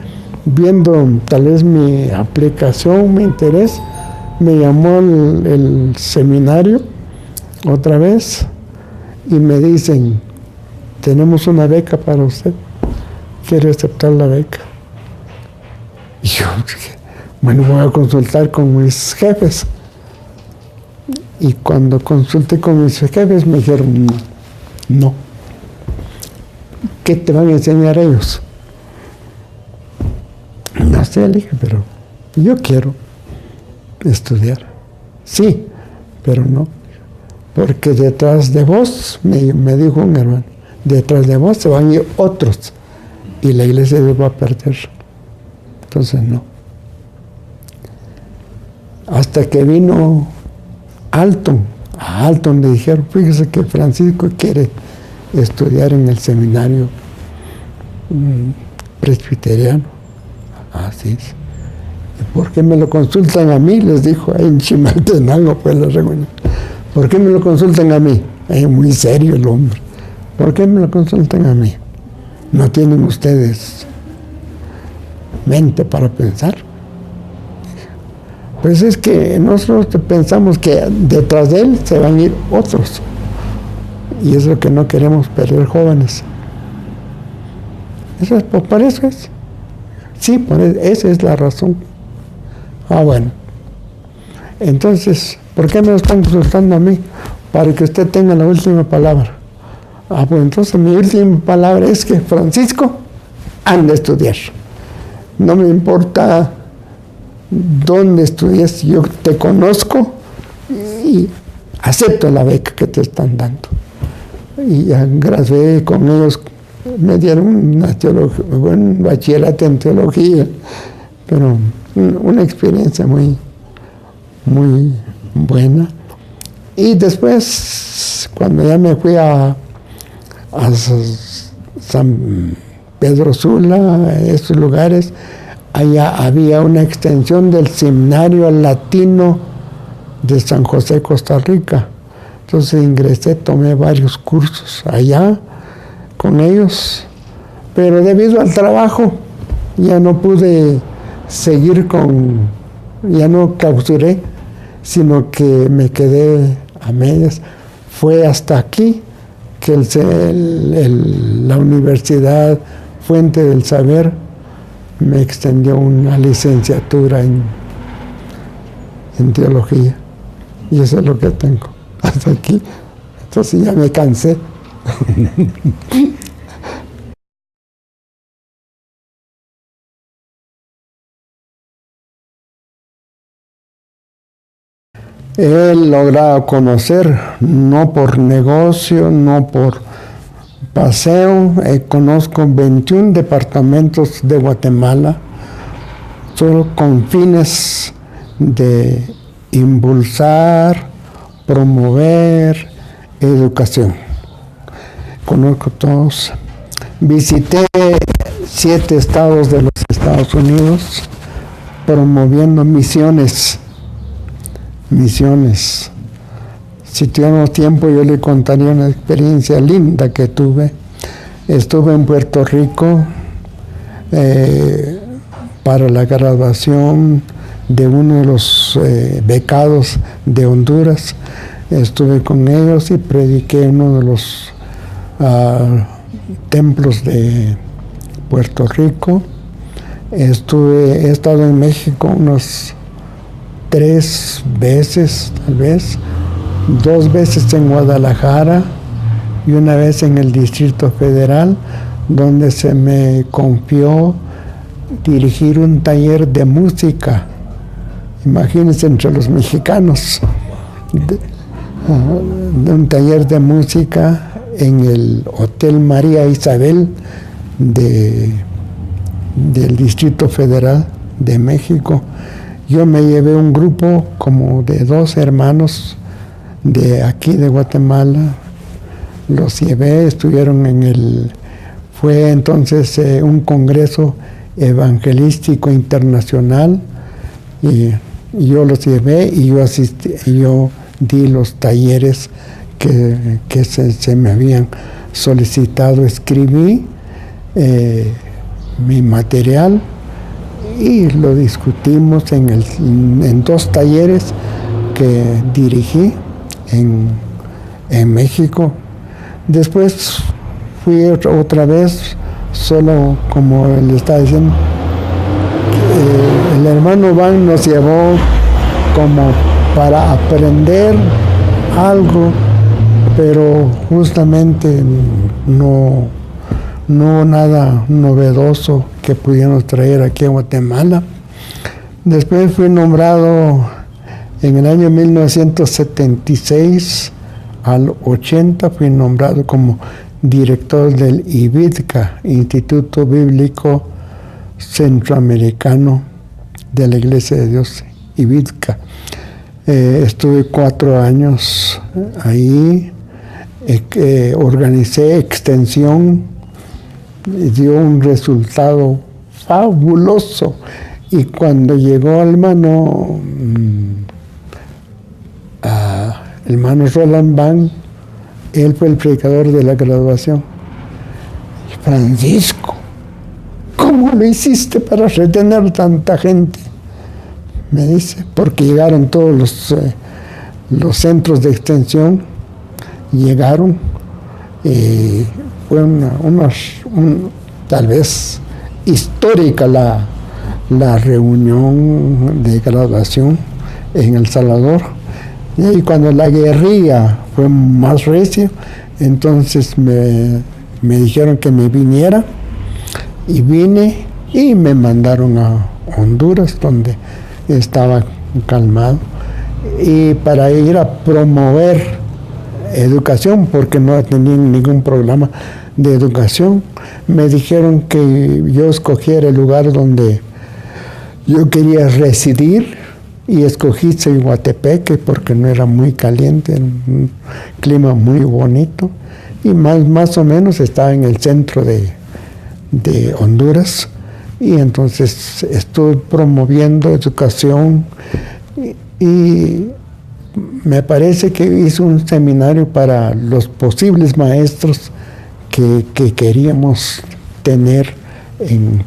viendo tal vez mi aplicación, mi interés, me llamó el seminario otra vez y me dicen, tenemos una beca para usted, ¿quiere aceptar la beca? Y yo dije, bueno, voy a consultar con mis jefes. Y cuando consulté con mis jefes me dijeron, no. ¿Qué te van a enseñar ellos? No sé, le dije, pero yo quiero estudiar. Sí, pero no. Porque detrás de vos, me dijo un hermano, detrás de vos se van a ir otros y la iglesia se va a perder. Entonces no. Hasta que vino Alton. A Alton le dijeron, fíjese que Francisco quiere estudiar en el seminario presbiteriano. Así es. ¿Por qué me lo consultan a mí? Les dijo ahí en Chimaltenango, pues la reunión. ¿Por qué me lo consultan a mí? Muy serio el hombre. ¿Por qué me lo consultan a mí? ¿No tienen ustedes mente para pensar? Pues es que nosotros pensamos que detrás de él se van a ir otros. Y es lo que no queremos perder, jóvenes. Eso es, por eso es. Sí, esa es la razón. Bueno. Entonces, ¿por qué me lo están consultando a mí? Para que usted tenga la última palabra. Pues entonces mi última palabra es que Francisco anda a estudiar. No me importa dónde estudias, yo te conozco y acepto la beca que te están dando. Y ya gradué con ellos, me dieron un bachillerato en teología, pero una experiencia muy, muy buena. Y después, cuando ya me fui a San Pedro Sula, a esos lugares, allá había una extensión del Seminario Latino de San José, Costa Rica. Entonces ingresé, tomé varios cursos allá con ellos, pero debido al trabajo ya no pude seguir ya no clausuré, sino que me quedé a medias. Fue hasta aquí que la Universidad Fuente del Saber me extendió una licenciatura en teología. Y eso es lo que tengo hasta aquí. Entonces ya me cansé. He logrado conocer, no por negocio, no por paseo, conozco 21 departamentos de Guatemala, solo con fines de impulsar, promover educación. Conozco todos. Visité 7 estados de los Estados Unidos promoviendo misiones. Si tuviéramos tiempo, yo le contaría una experiencia linda que tuve. Estuve en Puerto Rico para la graduación de uno de los becados de Honduras. Estuve con ellos y prediqué en uno de los templos de Puerto Rico. He estado en México unos 3 veces, tal vez, 2 veces en Guadalajara y una vez en el Distrito Federal, donde se me confió dirigir un taller de música. Imagínense, entre los mexicanos, de un taller de música en el Hotel María Isabel del Distrito Federal de México. Yo me llevé un grupo como de 2 hermanos de aquí de Guatemala, los llevé, estuvieron fue entonces un congreso evangelístico internacional, y yo los llevé y yo asistí, y yo di los talleres que se me habían solicitado, escribí mi material y lo discutimos en 2 talleres que dirigí en México. Después fui otra vez, solo como le estaba diciendo, el hermano Van nos llevó como para aprender algo, pero justamente no nada novedoso que pudiéramos traer aquí a Guatemala. Después fui nombrado en el año 1976 al 80, fui nombrado como director del IBIDCA, Instituto Bíblico Centroamericano de la Iglesia de Dios, IBIDCA. Estuve 4 años ahí, organicé extensión, dio un resultado fabuloso Y cuando llegó el hermano Roland Van, él fue el predicador de la graduación. Francisco, ¿cómo lo hiciste para retener tanta gente? Me dice, porque llegaron todos los centros de extensión, llegaron, fue tal vez histórica la reunión de graduación en El Salvador. Y cuando la guerrilla fue más recia, entonces me dijeron que me viniera, y vine y me mandaron a Honduras, donde estaba calmado, y para ir a promover educación, porque no tenían ningún programa de educación. Me dijeron que yo escogiera el lugar donde yo quería residir, y escogí Ciguatepeque porque no era muy caliente, era un clima muy bonito, y más o menos estaba en el centro de Honduras. Y entonces estuve promoviendo educación, y me parece que hice un seminario para los posibles maestros que queríamos tener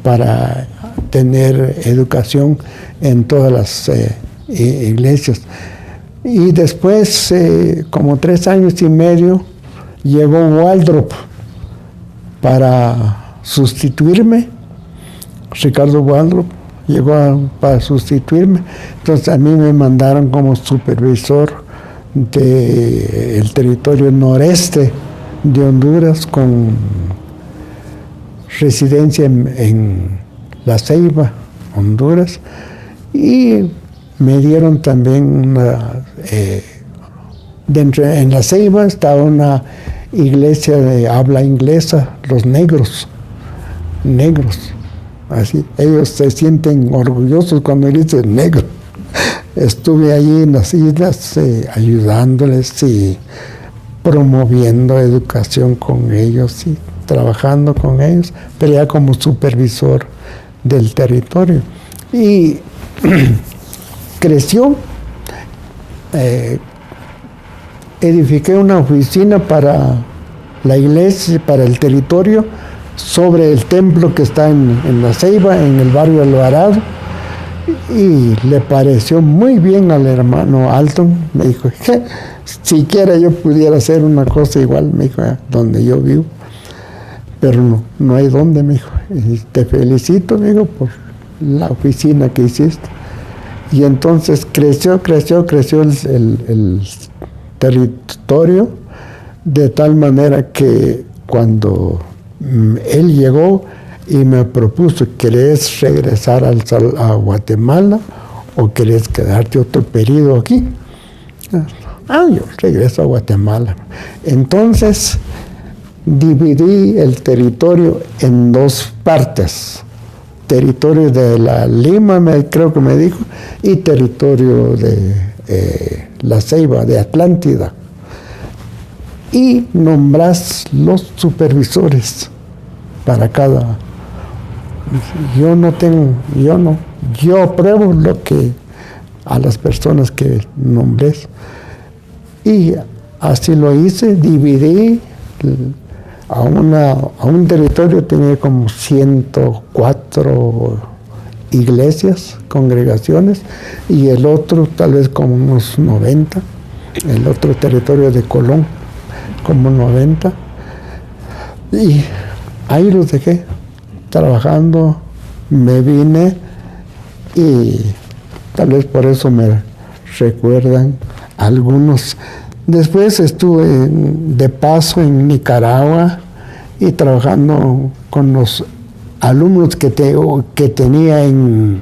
para tener educación en todas las iglesias. Y después, como 3 años y medio, llegó Waldrop para sustituirme. Ricardo Waldrop llegó para sustituirme. Entonces a mí me mandaron como supervisor del territorio noreste de Honduras, con residencia en La Ceiba, Honduras, y me dieron también en La Ceiba estaba una iglesia de habla inglesa, los negros, así, ellos se sienten orgullosos cuando dicen negro. Estuve allí en las islas ayudándoles y promoviendo educación con ellos y trabajando con ellos, pero ya como supervisor del territorio. Y creció. Edifiqué una oficina para la iglesia, para el territorio, sobre el templo que está en La Ceiba, en el barrio Alvarado, y le pareció muy bien al hermano Alton. Me dijo, siquiera yo pudiera hacer una cosa igual, me dijo, donde yo vivo, pero no hay dónde, me dijo. Y te felicito, me dijo, por la oficina que hiciste. Y entonces creció el territorio, de tal manera que cuando él llegó y me propuso, ¿querés regresar a Guatemala o querés quedarte otro periodo aquí? Yo regreso a Guatemala. Entonces dividí el territorio en 2 partes. Territorio de la Lima, creo que me dijo, y territorio de La Ceiba, de Atlántida. Y nombrás los supervisores para cada. Yo apruebo lo que a las personas que nombres. Y así lo hice, dividí a un territorio, tenía como 104 iglesias, congregaciones, y el otro tal vez como unos 90, el otro territorio de Colón, como 90, y ahí los dejé trabajando. Me vine, y tal vez por eso me recuerdan algunos. Después estuve de paso en Nicaragua y trabajando con los alumnos que tenía en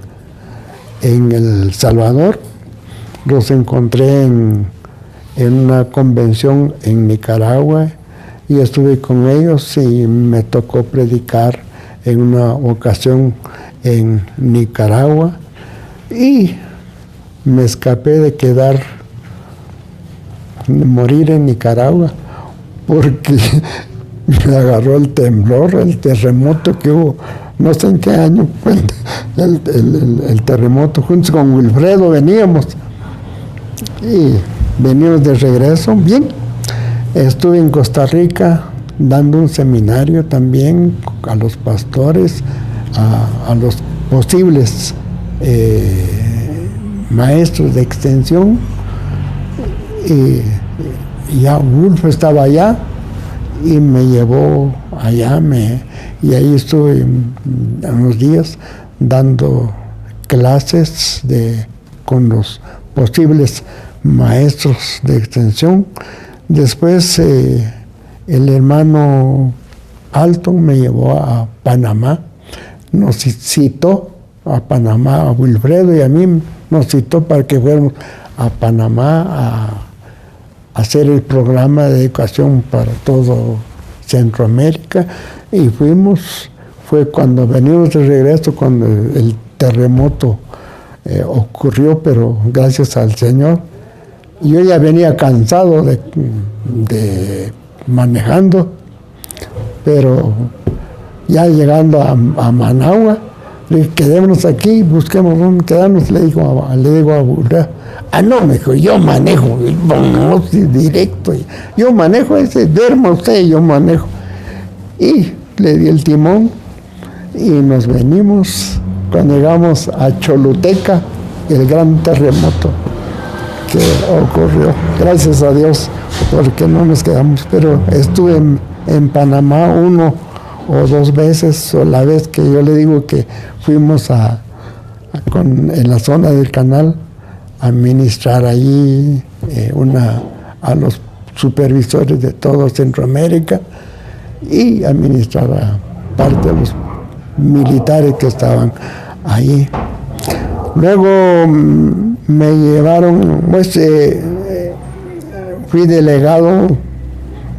El Salvador. Los encontré en una convención en Nicaragua y estuve con ellos, y me tocó predicar en una ocasión en Nicaragua, y me escapé de morir en Nicaragua, porque me agarró el temblor, el terremoto que hubo no sé en qué año fue el terremoto, juntos con Wilfredo veníamos. Y venimos de regreso, bien. Estuve en Costa Rica dando un seminario también a los pastores, a los posibles maestros de extensión. Y ya Wolf estaba allá y me llevó allá, y ahí estuve unos días dando clases con los posibles maestros de extensión. Después el hermano Alton me llevó a Panamá, nos citó a Panamá, a Wilfredo y a mí nos citó para que fuéramos a Panamá a hacer el programa de educación para todo Centroamérica, y fue cuando venimos de regreso, cuando el terremoto ocurrió, pero gracias al Señor. Yo ya venía cansado de manejando, pero ya llegando a Managua, le dije, quedémonos aquí, busquemos dónde quedarnos. Le digo a Burra, no, me dijo, yo manejo, vamos directo, yo manejo duerma usted, yo manejo. Y le di el timón y nos venimos. Cuando llegamos a Choluteca, el gran terremoto que ocurrió, gracias a Dios, porque no nos quedamos, pero estuve en Panamá 1 o 2 veces, o la vez que yo le digo que fuimos en la zona del canal a ministrar allí a los supervisores de todo Centroamérica y a ministrar a parte de los militares que estaban ahí. Luego me llevaron, pues fui delegado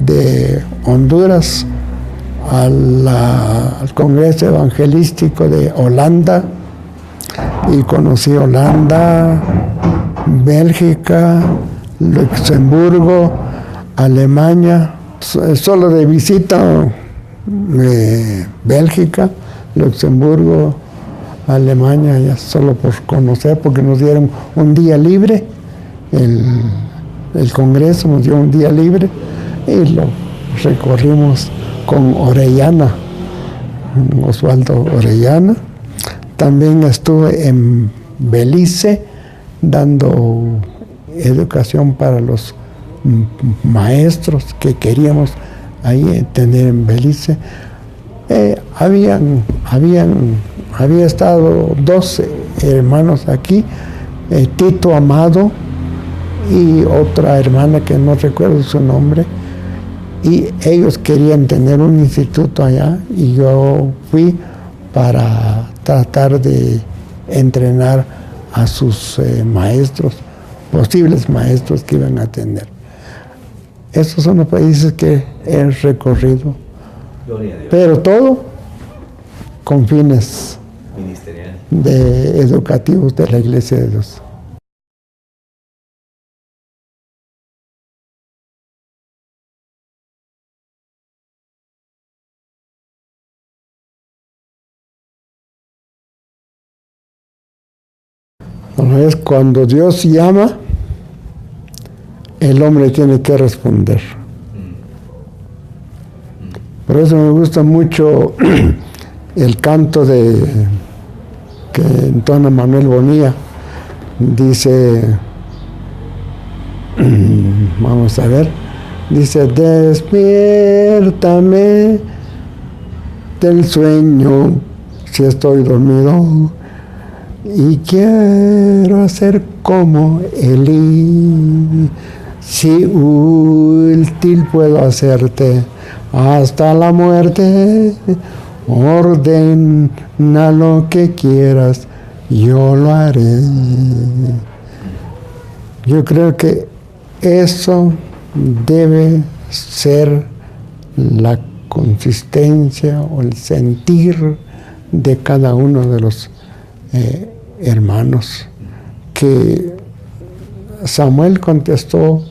de Honduras al Congreso Evangelístico de Holanda, y conocí Holanda, Bélgica, Luxemburgo, Alemania, solo de visita Bélgica, Luxemburgo, Alemania, ya solo por conocer, porque nos dieron un día libre, el Congreso nos dio un día libre y lo recorrimos con Orellana, Osvaldo Orellana. También estuve en Belice dando educación para los maestros que queríamos ahí tener en Belice. Había estado 2 hermanos aquí, Tito Amado y otra hermana que no recuerdo su nombre, y ellos querían tener un instituto allá, y yo fui para tratar de entrenar a sus maestros, posibles maestros que iban a tener. Esos son los países que he recorrido, pero todo con fines educativos de la Iglesia de Dios. Una vez cuando Dios llama, el hombre tiene que responder. Por eso me gusta mucho el canto que entona Manuel Bonilla. Dice, vamos a ver, dice, despiértame del sueño si estoy dormido, y quiero hacer como Elí, si útil puedo hacerte hasta la muerte, ordena lo que quieras, yo lo haré. Yo creo que eso debe ser la consistencia o el sentir de cada uno de los hermanos, que Samuel contestó,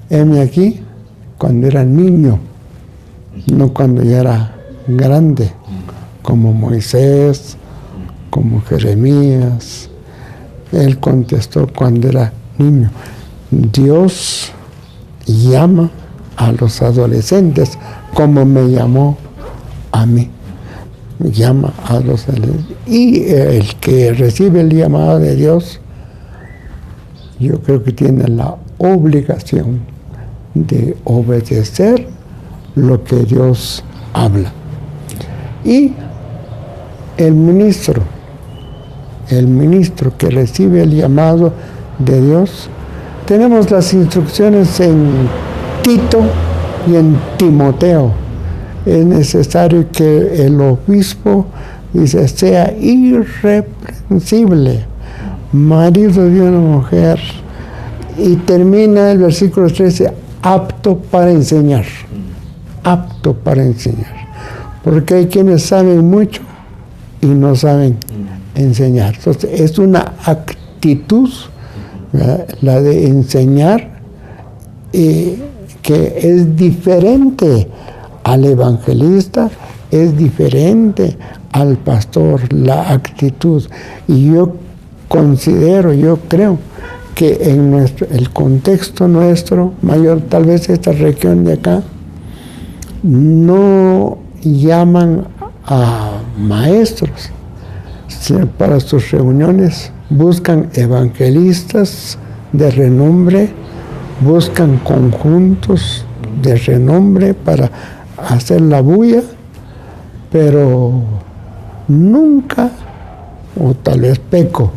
heme aquí, cuando era niño, no cuando ya era grande, como Moisés, como Jeremías. Él contestó cuando era niño. Dios llama a los adolescentes como me llamó a mí. Llama a los adolescentes. Y el que recibe el llamado de Dios, yo creo que tiene la obligación de obedecer lo que Dios habla. Y el ministro que recibe el llamado de Dios, tenemos las instrucciones en Tito y en Timoteo. Es necesario que el obispo, dice, sea irreprensible, marido de una mujer, y termina el versículo 13, apto para enseñar, porque hay quienes saben mucho y no saben enseñar. Entonces es una actitud, ¿verdad?, la de enseñar, que es diferente al evangelista, es diferente al pastor, la actitud. Y yo creo que en el contexto nuestro, mayor, tal vez esta región de acá, no llaman a maestros para sus reuniones, buscan evangelistas de renombre, buscan conjuntos de renombre para hacer la bulla, pero nunca, o tal vez peco,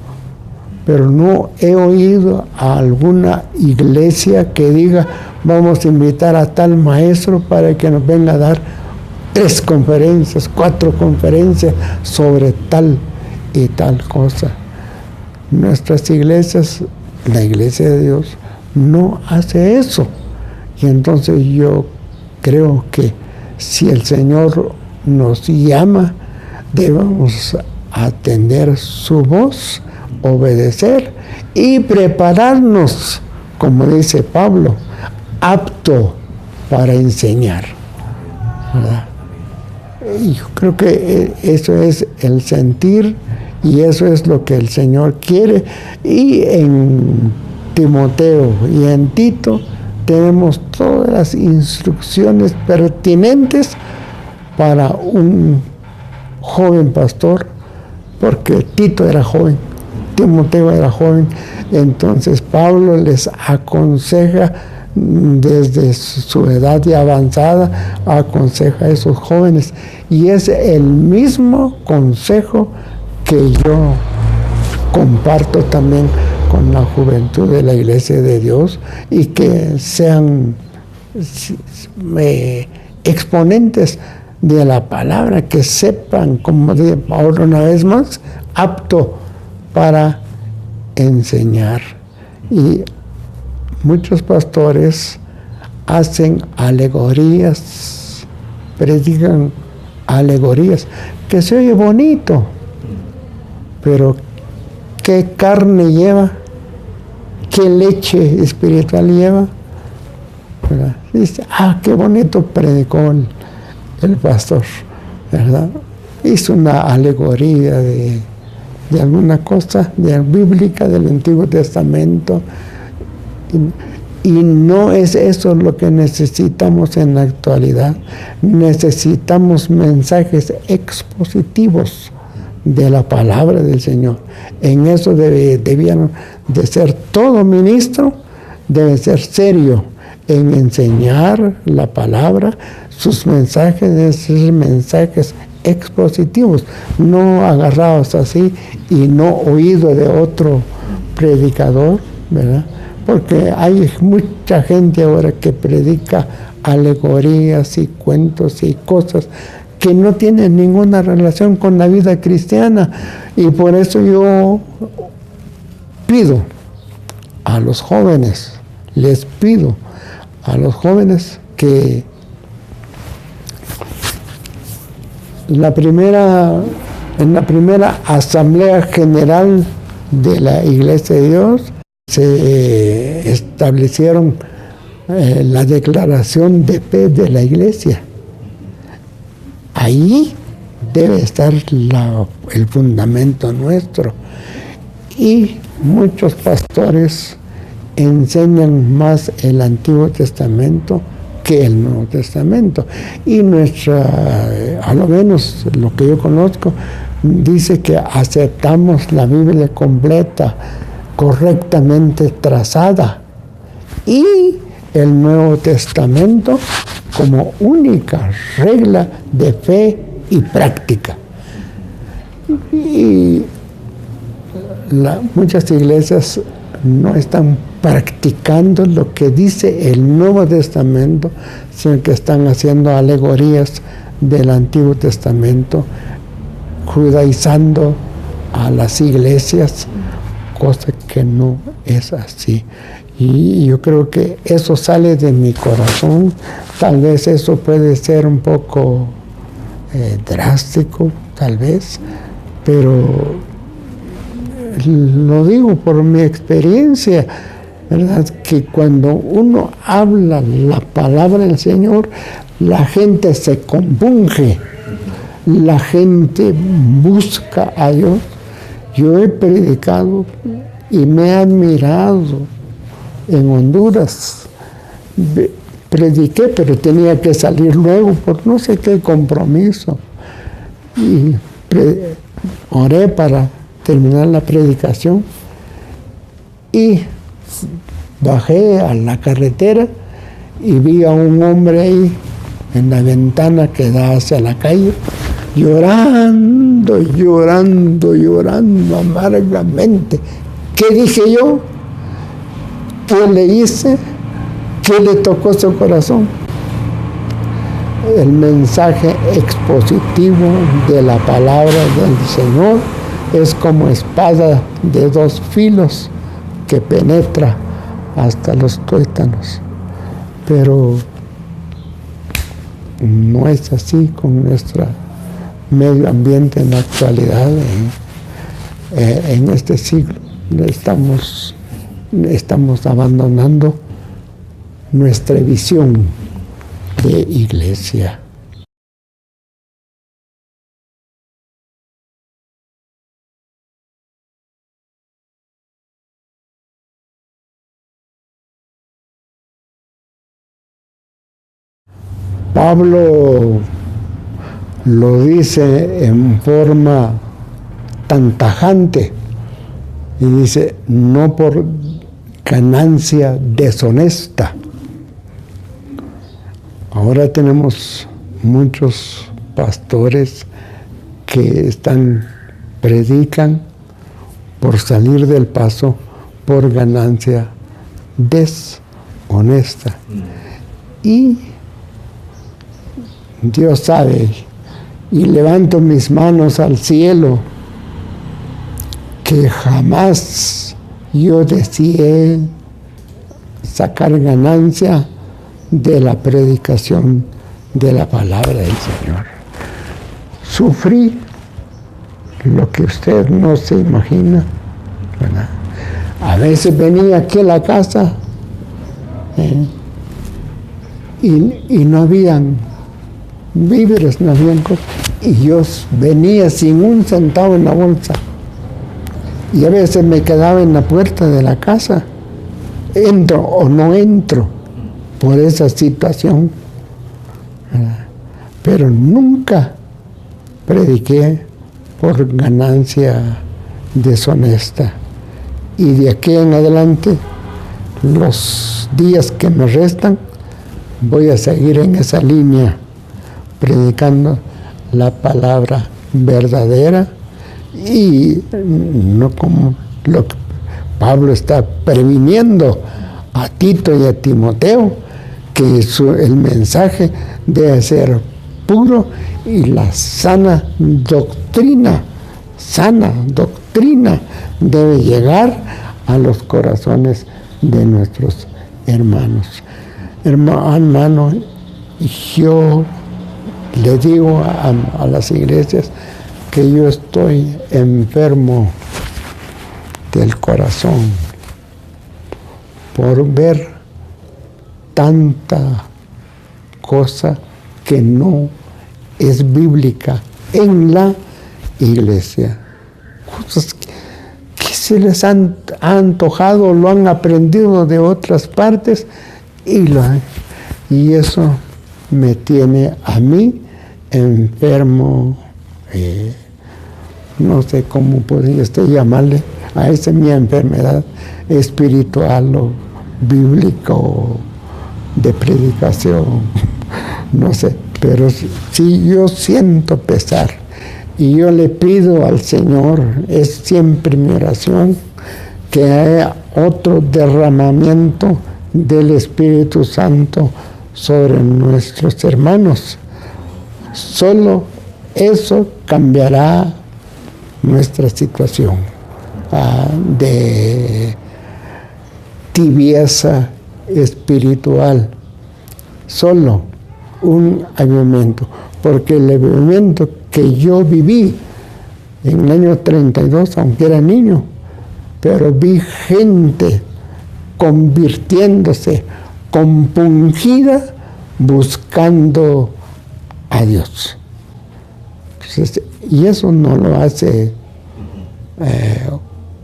pero no he oído a alguna iglesia que diga, vamos a invitar a tal maestro para que nos venga a dar 3 conferencias, 4 conferencias sobre tal y tal cosa. Nuestras iglesias, la Iglesia de Dios, no hace eso. Y entonces yo creo que si el Señor nos llama, debemos atender su voz, obedecer y prepararnos, como dice Pablo, apto para enseñar, ¿verdad? Y yo creo que eso es el sentir y eso es lo que el Señor quiere. Y en Timoteo y en Tito tenemos todas las instrucciones pertinentes para un joven pastor, porque Tito era joven, Timoteo era joven. Entonces Pablo les aconseja desde su edad ya avanzada, aconseja a esos jóvenes, y es el mismo consejo que yo comparto también con la juventud de la Iglesia de Dios, y que sean exponentes de la palabra, que sepan, como dice Pablo una vez más, apto para enseñar. Y muchos pastores hacen alegorías, predican alegorías, que se oye bonito, pero ¿qué carne lleva? ¿Qué leche espiritual lleva? ¿Verdad? Dice, qué bonito predicó el pastor, ¿verdad? Hizo una alegoría de alguna cosa bíblica del Antiguo Testamento. Y no es eso lo que necesitamos en la actualidad. Necesitamos mensajes expositivos de la palabra del Señor. En eso debían de ser todo ministro, debe ser serio en enseñar la palabra. Sus mensajes deben ser mensajes expositivos, no agarrados así y no oídos de otro predicador, ¿verdad? Porque hay mucha gente ahora que predica alegorías y cuentos y cosas que no tienen ninguna relación con la vida cristiana. Y por eso yo pido a los jóvenes, les pido a los jóvenes que en la primera Asamblea General de la Iglesia de Dios se establecieron la declaración de fe de la Iglesia. Ahí debe estar el fundamento nuestro. Y muchos pastores enseñan más el Antiguo Testamento que el Nuevo Testamento. Y a lo menos lo que yo conozco, dice que aceptamos la Biblia completa, correctamente trazada, y el Nuevo Testamento como única regla de fe y práctica. Y muchas iglesias no están practicando lo que dice el Nuevo Testamento, sino que están haciendo alegorías del Antiguo Testamento, judaizando a las iglesias, cosa que no es así. Y yo creo que eso sale de mi corazón. Tal vez eso puede ser un poco drástico, tal vez, pero lo digo por mi experiencia, ¿verdad? Que cuando uno habla la palabra del Señor, la gente se compunge, la gente busca a Dios. Yo he predicado y me he admirado en Honduras. Prediqué, pero tenía que salir luego por no sé qué compromiso. Y oré para terminar la predicación y bajé a la carretera y vi a un hombre ahí en la ventana que da hacia la calle, llorando amargamente. ¿Qué dije yo? ¿Qué le hice? ¿Qué le tocó su corazón? El mensaje expositivo de la palabra del Señor es como espada de dos filos que penetra hasta los tuétanos. Pero no es así con nuestro medio ambiente en la actualidad. En este siglo estamos abandonando nuestra visión de iglesia. Pablo lo dice en forma tan tajante y dice, no por ganancia deshonesta. Ahora tenemos muchos pastores que predican por salir del paso por ganancia deshonesta. Y Dios sabe, y levanto mis manos al cielo, que jamás yo deseé sacar ganancia de la predicación de la palabra del Señor. Sufrí lo que usted no se imagina, ¿verdad? A veces venía aquí a la casa y no habían víveres, no habían cosas, y yo venía sin un centavo en la bolsa. Y a veces me quedaba en la puerta de la casa, entro o no entro por esa situación. Pero nunca prediqué por ganancia deshonesta. Y de aquí en adelante, los días que me restan, voy a seguir en esa línea, predicando la palabra verdadera, y no como lo que Pablo está previniendo a Tito y a Timoteo, que el mensaje debe ser puro y la sana doctrina debe llegar a los corazones de nuestros hermanos. Hermano, yo le digo a las iglesias que yo estoy enfermo del corazón por ver tanta cosa que no es bíblica en la iglesia. Cosas que se les ha antojado, lo han aprendido de otras partes y eso me tiene a mí enfermo, no sé cómo podría llamarle a esa mi enfermedad espiritual o bíblica o de predicación, no sé, pero sí yo siento pesar y yo le pido al Señor, es siempre mi oración, que haya otro derramamiento del Espíritu Santo sobre nuestros hermanos. Solo eso cambiará nuestra situación de tibieza espiritual. Solo un avivamiento, porque el avivamiento que yo viví en el año 32, aunque era niño, pero vi gente convirtiéndose, compungida, buscando a Dios. Entonces, y eso no lo hace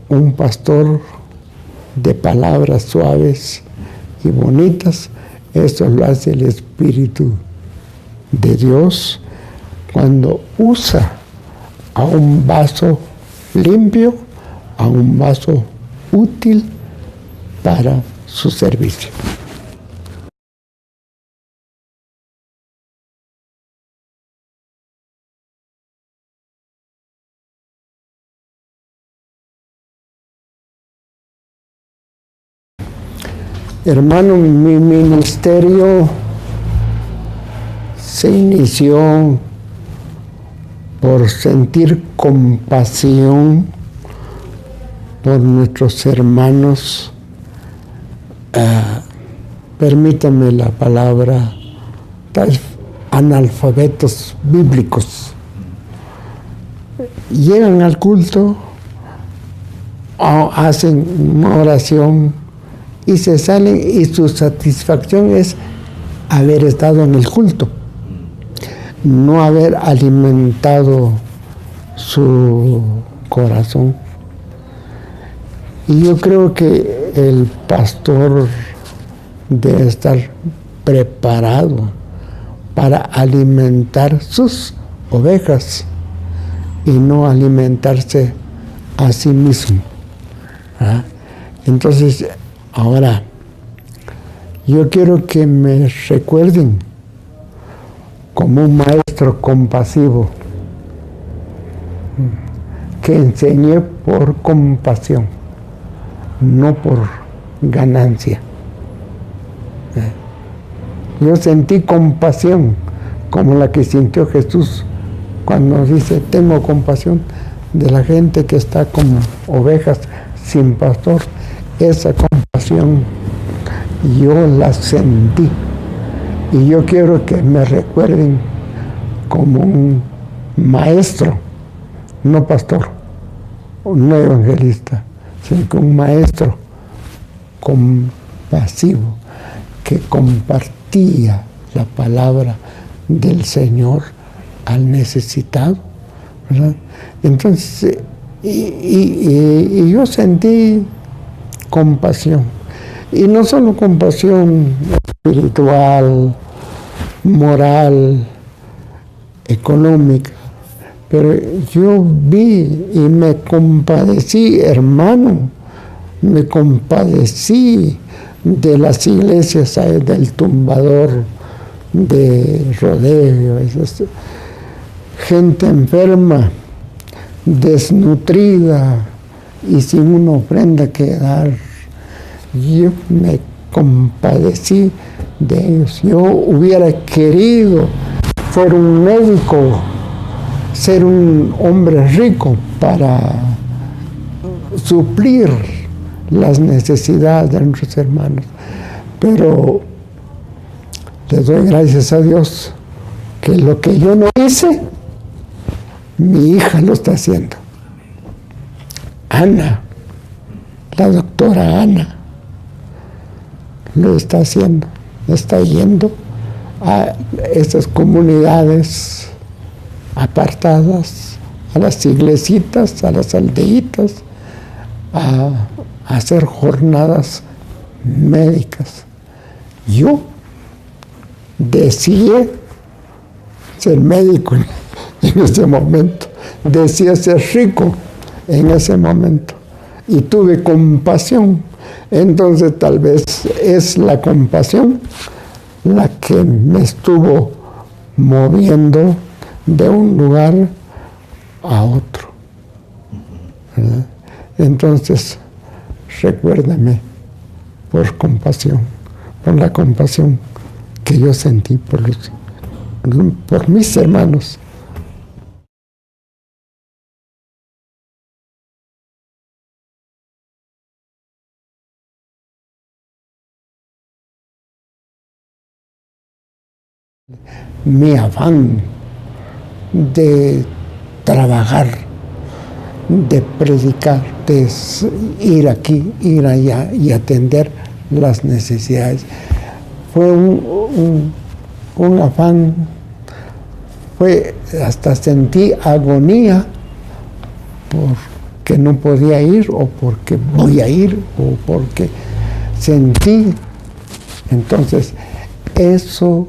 un pastor de palabras suaves y bonitas, eso lo hace el Espíritu de Dios cuando usa a un vaso limpio, a un vaso útil para su servicio. Hermano, mi ministerio se inició por sentir compasión por nuestros hermanos, permítame la palabra, analfabetos bíblicos. Llegan al culto, hacen una oración y se salen y su satisfacción es haber estado en el culto, no haber alimentado su corazón. Y yo creo que el pastor debe estar preparado para alimentar sus ovejas y no alimentarse a sí mismo. Entonces, ahora, yo quiero que me recuerden como un maestro compasivo que enseñé por compasión, no por ganancia. Yo sentí compasión como la que sintió Jesús cuando dice, tengo compasión de la gente que está como ovejas sin pastor. Esa compasión yo la sentí y yo quiero que me recuerden como un maestro, no pastor, no evangelista, sino que un maestro compasivo que compartía la palabra del Señor al necesitado, ¿verdad? Entonces, y yo sentí compasión, y no solo compasión espiritual, moral, económica, pero yo vi y me compadecí, hermano, me compadecí de las iglesias del Tumbador, de Rodeo, esas, gente enferma, desnutrida y sin una ofrenda que dar. Yo me compadecí de ellos. Yo hubiera querido ser un médico, ser un hombre rico para suplir las necesidades de nuestros hermanos. Pero les doy gracias a Dios que lo que yo no hice, mi hija lo está haciendo. Ana, la doctora Ana, lo está haciendo, está yendo a estas comunidades apartadas, a las iglesitas, a las aldeitas, a hacer jornadas médicas. Yo deseé ser médico en ese momento, deseé ser rico en ese momento y tuve compasión. Entonces tal vez es la compasión la que me estuvo moviendo de un lugar a otro, ¿verdad? Entonces recuérdame por compasión, por la compasión que yo sentí por mis hermanos. Mi afán de trabajar, de predicar, de ir aquí, ir allá y atender las necesidades. Fue un afán, hasta sentí agonía porque no podía ir, o porque voy a ir, o porque sentí. Entonces, eso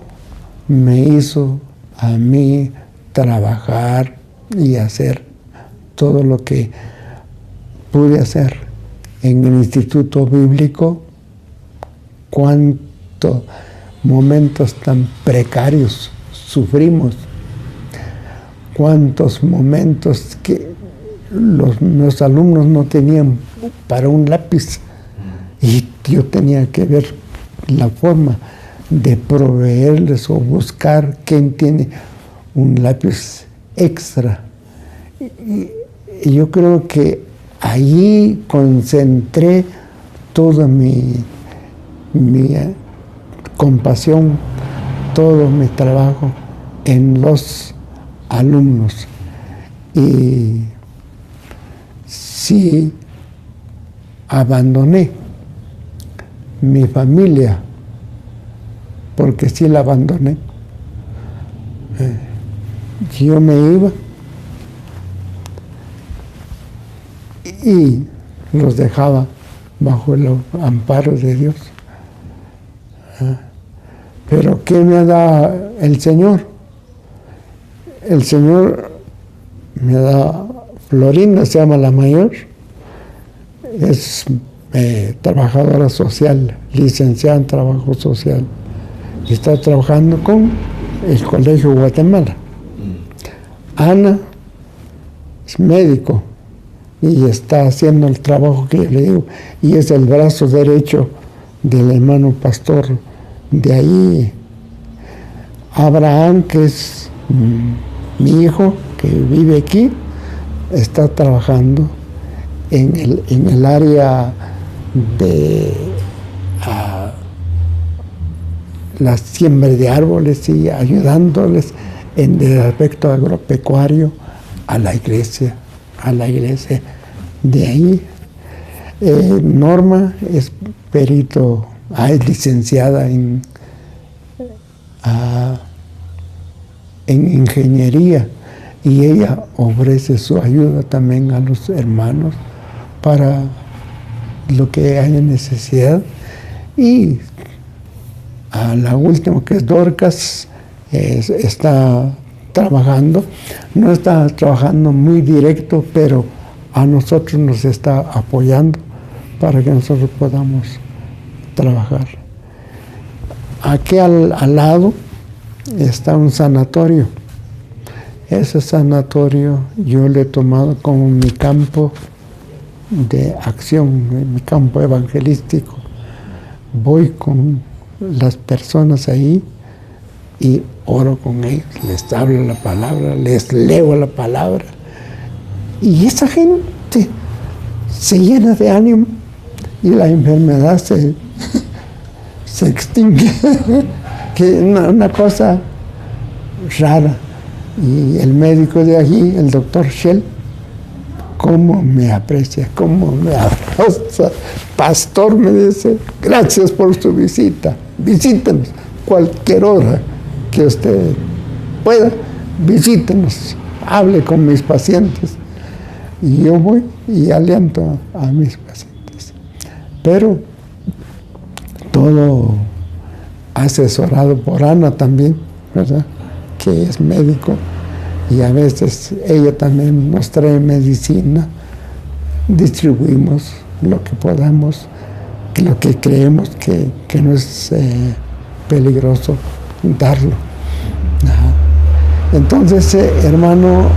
me hizo a mí trabajar y hacer todo lo que pude hacer en el Instituto Bíblico. Cuántos momentos tan precarios sufrimos, cuántos momentos que los alumnos no tenían para un lápiz y yo tenía que ver la forma de proveerles o buscar quién tiene un lápiz extra. Y yo creo que allí concentré toda mi compasión, todo mi trabajo en los alumnos. Y sí abandoné mi familia, porque sí la abandoné. Yo me iba y los dejaba bajo el amparo de Dios. Pero ¿qué me da el Señor? El Señor me da Florinda, se llama la mayor, es trabajadora social, licenciada en trabajo social, y está trabajando con el Colegio Guatemala. Ana es médico y está haciendo el trabajo que le digo, y es el brazo derecho del hermano pastor de ahí. Abraham, que es mi hijo, que vive aquí, está trabajando en el área de la siembra de árboles y ayudándoles en el aspecto agropecuario a la iglesia de ahí. Norma es perito, es licenciada en ingeniería, y ella ofrece su ayuda también a los hermanos para lo que haya necesidad. Y a la última, que es Dorcas, está trabajando, no está trabajando muy directo, pero a nosotros nos está apoyando para que nosotros podamos trabajar. Aquí al lado está un sanatorio. Ese sanatorio yo lo he tomado como mi campo de acción, mi campo evangelístico. Voy con las personas ahí y oro con ellos, les hablo la palabra, les leo la palabra, y esa gente se llena de ánimo y la enfermedad se extingue. Que una cosa rara. Y el médico de allí, el doctor Shell, cómo me aprecia, cómo me abraza. Pastor, me dice, gracias por su visita, visítenos cualquier hora que usted pueda, visítenos. hable con mis pacientes. Y yo voy y aliento a mis pacientes. Pero todo asesorado por Ana también, ¿verdad? Que es médico. Y a veces ella también nos trae medicina. Distribuimos lo que podamos, lo que creemos que no es peligroso darlo. Ajá. Entonces, hermano,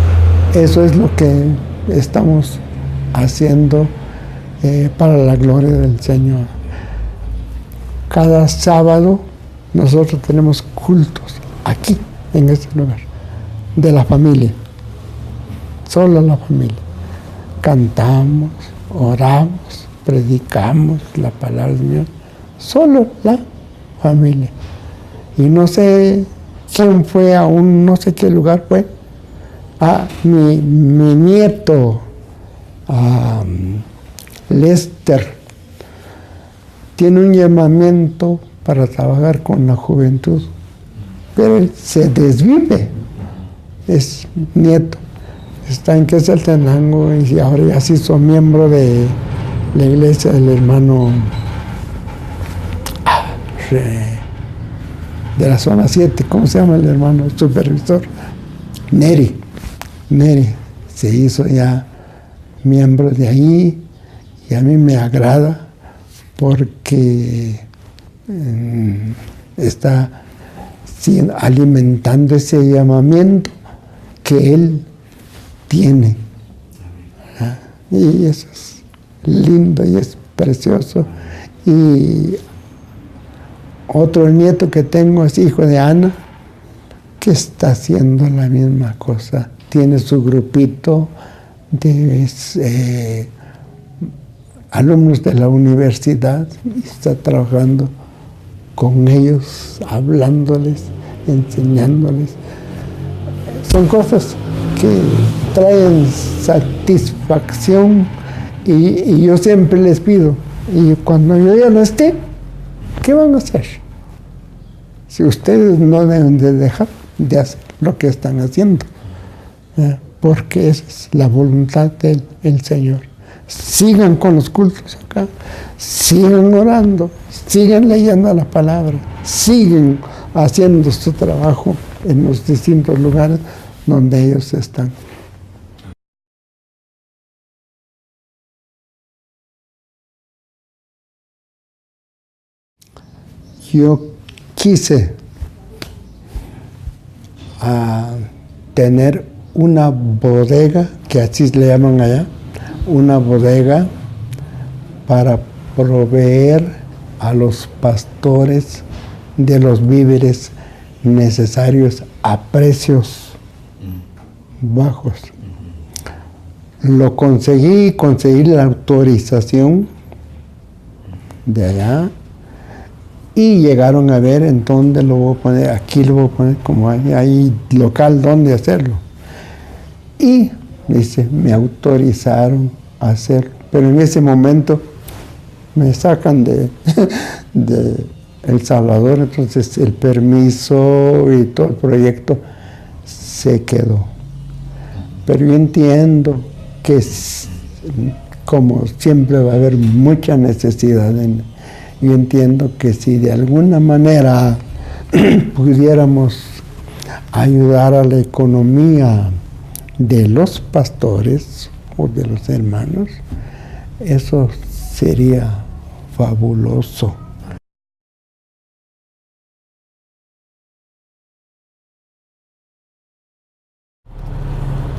eso es lo que estamos haciendo para la gloria del Señor. Cada sábado nosotros tenemos cultos aquí, en este lugar, de la familia, solo la familia. Cantamos, oramos, predicamos la palabra del Señor, solo la familia. Y no sé quién fue a no sé qué lugar fue, a mi nieto, Lester, tiene un llamamiento para trabajar con la juventud, pero él se desvive, es nieto, está en Quetzaltenango y ahora ya se hizo miembro de la iglesia del hermano de la zona 7, ¿cómo se llama el hermano supervisor? Neri se hizo ya miembro de ahí y a mí me agrada porque está alimentando ese llamamiento que él tiene. ¿Verdad? Y eso es lindo y es precioso. Y otro nieto que tengo es hijo de Ana, que está haciendo la misma cosa. Tiene su grupito de alumnos de la universidad y está trabajando con ellos, hablándoles, enseñándoles. Son cosas que traen satisfacción y yo siempre les pido, y cuando yo ya no esté, ¿qué van a hacer? Si ustedes no deben de dejar de hacer lo que están haciendo, porque esa es la voluntad del Señor. Sigan con los cultos acá, sigan orando, sigan leyendo la palabra, siguen haciendo su trabajo en los distintos lugares donde ellos están. Yo quise tener una bodega, que así le llaman allá, una bodega para proveer a los pastores de los víveres necesarios a precios bajos. Lo conseguí la autorización de allá y llegaron a ver en dónde lo voy a poner. Aquí lo voy a poner, como hay local donde hacerlo. Y dice, me autorizaron a hacerlo, pero en ese momento me sacan de El Salvador, entonces el permiso y todo el proyecto se quedó. Pero yo entiendo que como siempre va a haber mucha necesidad, yo entiendo que si de alguna manera pudiéramos ayudar a la economía de los pastores o de los hermanos, eso sería fabuloso.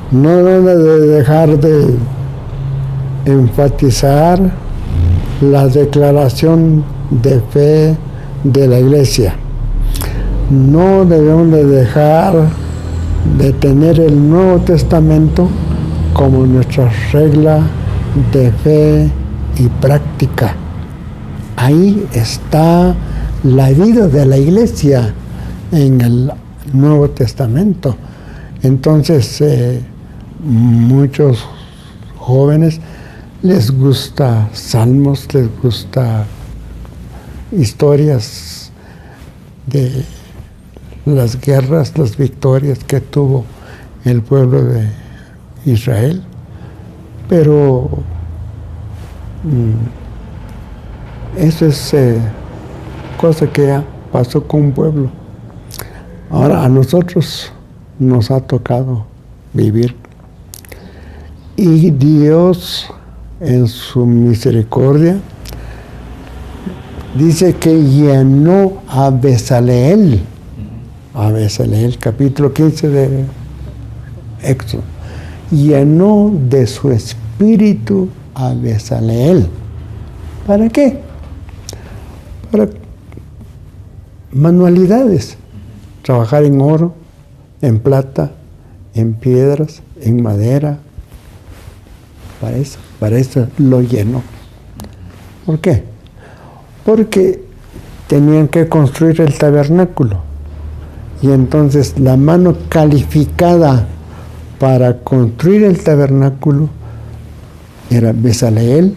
No debe de dejar de enfatizar la declaración de fe de la Iglesia. No debemos de dejar de tener el Nuevo Testamento como nuestra regla de fe y práctica. Ahí está la vida de la Iglesia en el Nuevo Testamento. Entonces, muchos jóvenes les gusta salmos, les gusta historias de las guerras, las victorias que tuvo el pueblo de Israel, pero eso es cosa que ya pasó con un pueblo. Ahora a nosotros nos ha tocado vivir. Y Dios, en su misericordia, dice que llenó a Bezaleel, capítulo 15 de Éxodo, llenó de su espíritu a Bezaleel. ¿Para qué? Para manualidades, trabajar en oro, en plata, en piedras, en madera. Para eso lo llenó. ¿Por qué? Porque tenían que construir el tabernáculo. Y entonces la mano calificada para construir el tabernáculo era Bezaleel,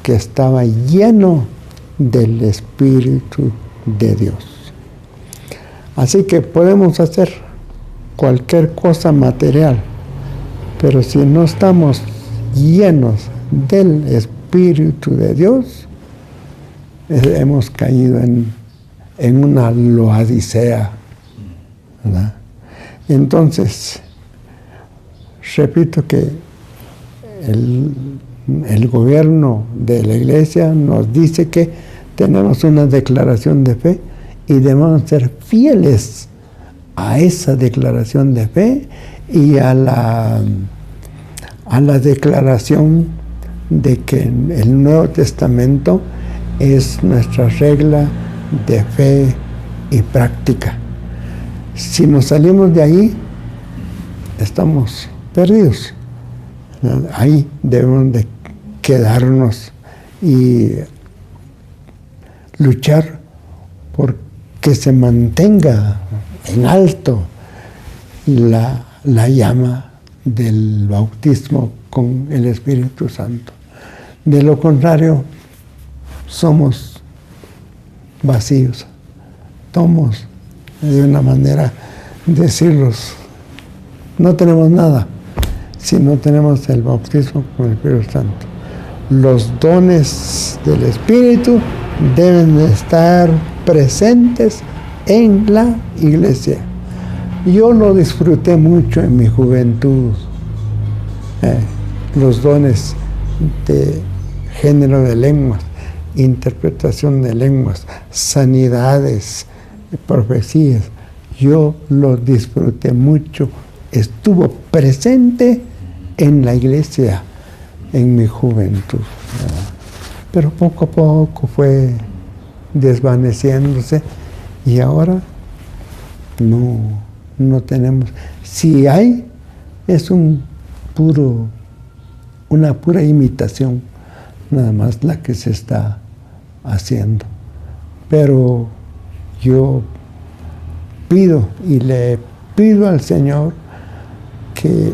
que estaba lleno del Espíritu de Dios. Así que podemos hacer cualquier cosa material, pero si no estamos llenos del Espíritu de Dios, hemos caído en una loadicea, ¿verdad? Entonces, repito que el gobierno de la iglesia nos dice que tenemos una declaración de fe y debemos ser fieles a esa declaración de fe y a la declaración de que el Nuevo Testamento es nuestra regla de fe y práctica. Si nos salimos de ahí, estamos perdidos. Ahí debemos de quedarnos y luchar por que se mantenga en alto la llama del bautismo con el Espíritu Santo. De lo contrario, somos vacíos. Somos, de una manera decirlos, no tenemos nada si no tenemos el bautismo con el Espíritu Santo. Los dones del Espíritu deben de estar presentes en la iglesia. Yo lo disfruté mucho en mi juventud, los dones de género de lenguas, interpretación de lenguas, sanidades, profecías. Yo lo disfruté mucho, estuvo presente en la iglesia en mi juventud, pero poco a poco fue desvaneciéndose y ahora no tenemos. Si hay, es una pura imitación, nada más la que se está haciendo. Pero yo pido y le pido al Señor que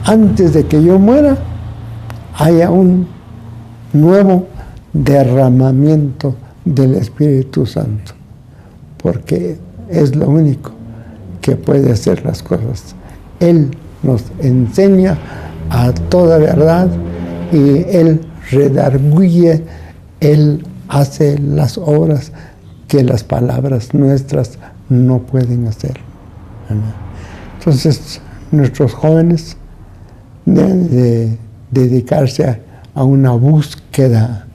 antes de que yo muera haya un nuevo derramamiento del Espíritu Santo, porque es lo único que puede hacer las cosas. Él nos enseña a toda verdad y Él redarguye, Él hace las obras que las palabras nuestras no pueden hacer. Entonces, nuestros jóvenes deben de dedicarse a una búsqueda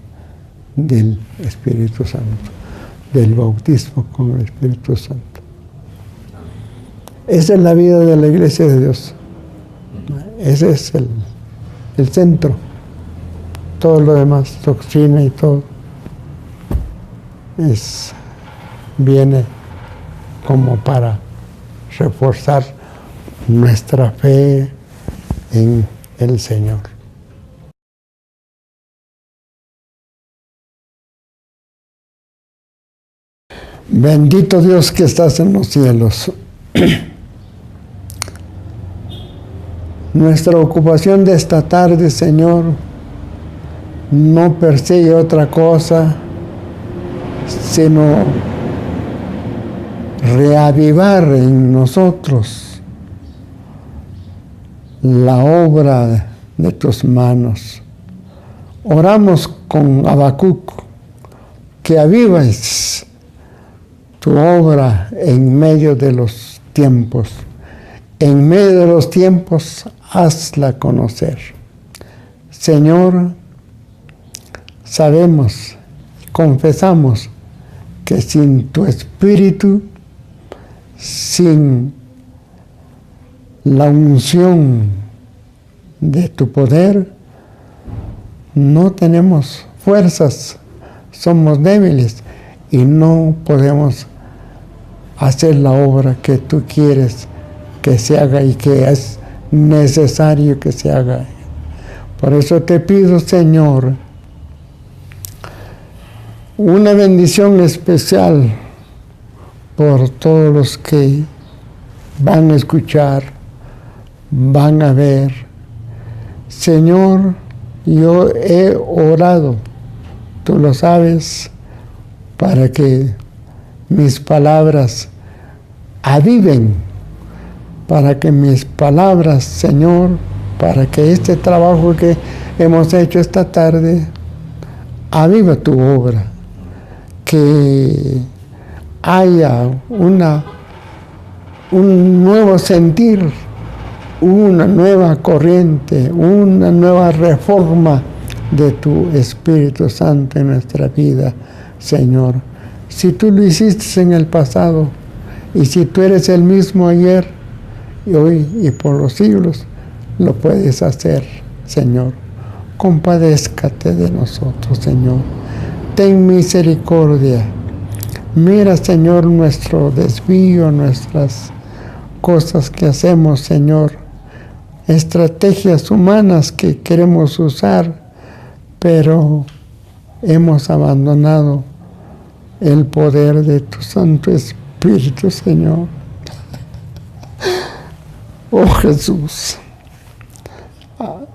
del Espíritu Santo, del bautismo con el Espíritu Santo. Esa es la vida de la Iglesia de Dios. Ese es el centro. Todo lo demás, doctrina y todo, viene como para reforzar nuestra fe en el Señor. Bendito Dios que estás en los cielos. Nuestra ocupación de esta tarde, Señor, no persigue otra cosa sino reavivar en nosotros la obra de tus manos. Oramos con Habacuc, que avives tu obra en medio de los tiempos. En medio de los tiempos, hazla conocer. Señor, sabemos, confesamos que sin tu Espíritu, sin la unción de tu poder, no tenemos fuerzas, somos débiles y no podemos hacer la obra que tú quieres que se haga y que es necesario que se haga. Por eso te pido, Señor, una bendición especial por todos los que van a escuchar, van a ver. Señor, yo he orado, tú lo sabes, para que mis palabras aviven, para que mis palabras, Señor, para que este trabajo que hemos hecho esta tarde aviva tu obra, que haya un nuevo sentir, una nueva corriente, una nueva reforma de tu Espíritu Santo en nuestra vida, Señor. Si tú lo hiciste en el pasado, y si tú eres el mismo ayer, y hoy y por los siglos, lo puedes hacer, Señor. Compadézcate de nosotros, Señor. Ten misericordia. Mira, Señor, nuestro desvío, nuestras cosas que hacemos, Señor. Estrategias humanas que queremos usar, pero hemos abandonado el poder de tu Santo Espíritu, Señor. Oh Jesús,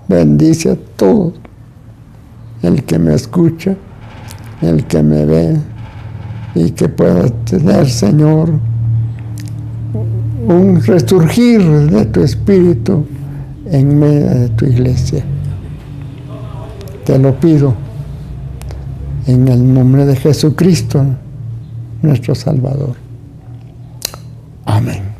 bendice a todo el que me escucha, el que me ve, y que pueda tener, Señor, un resurgir de tu Espíritu en medio de tu iglesia. Te lo pido en el nombre de Jesucristo, nuestro Salvador. Amén.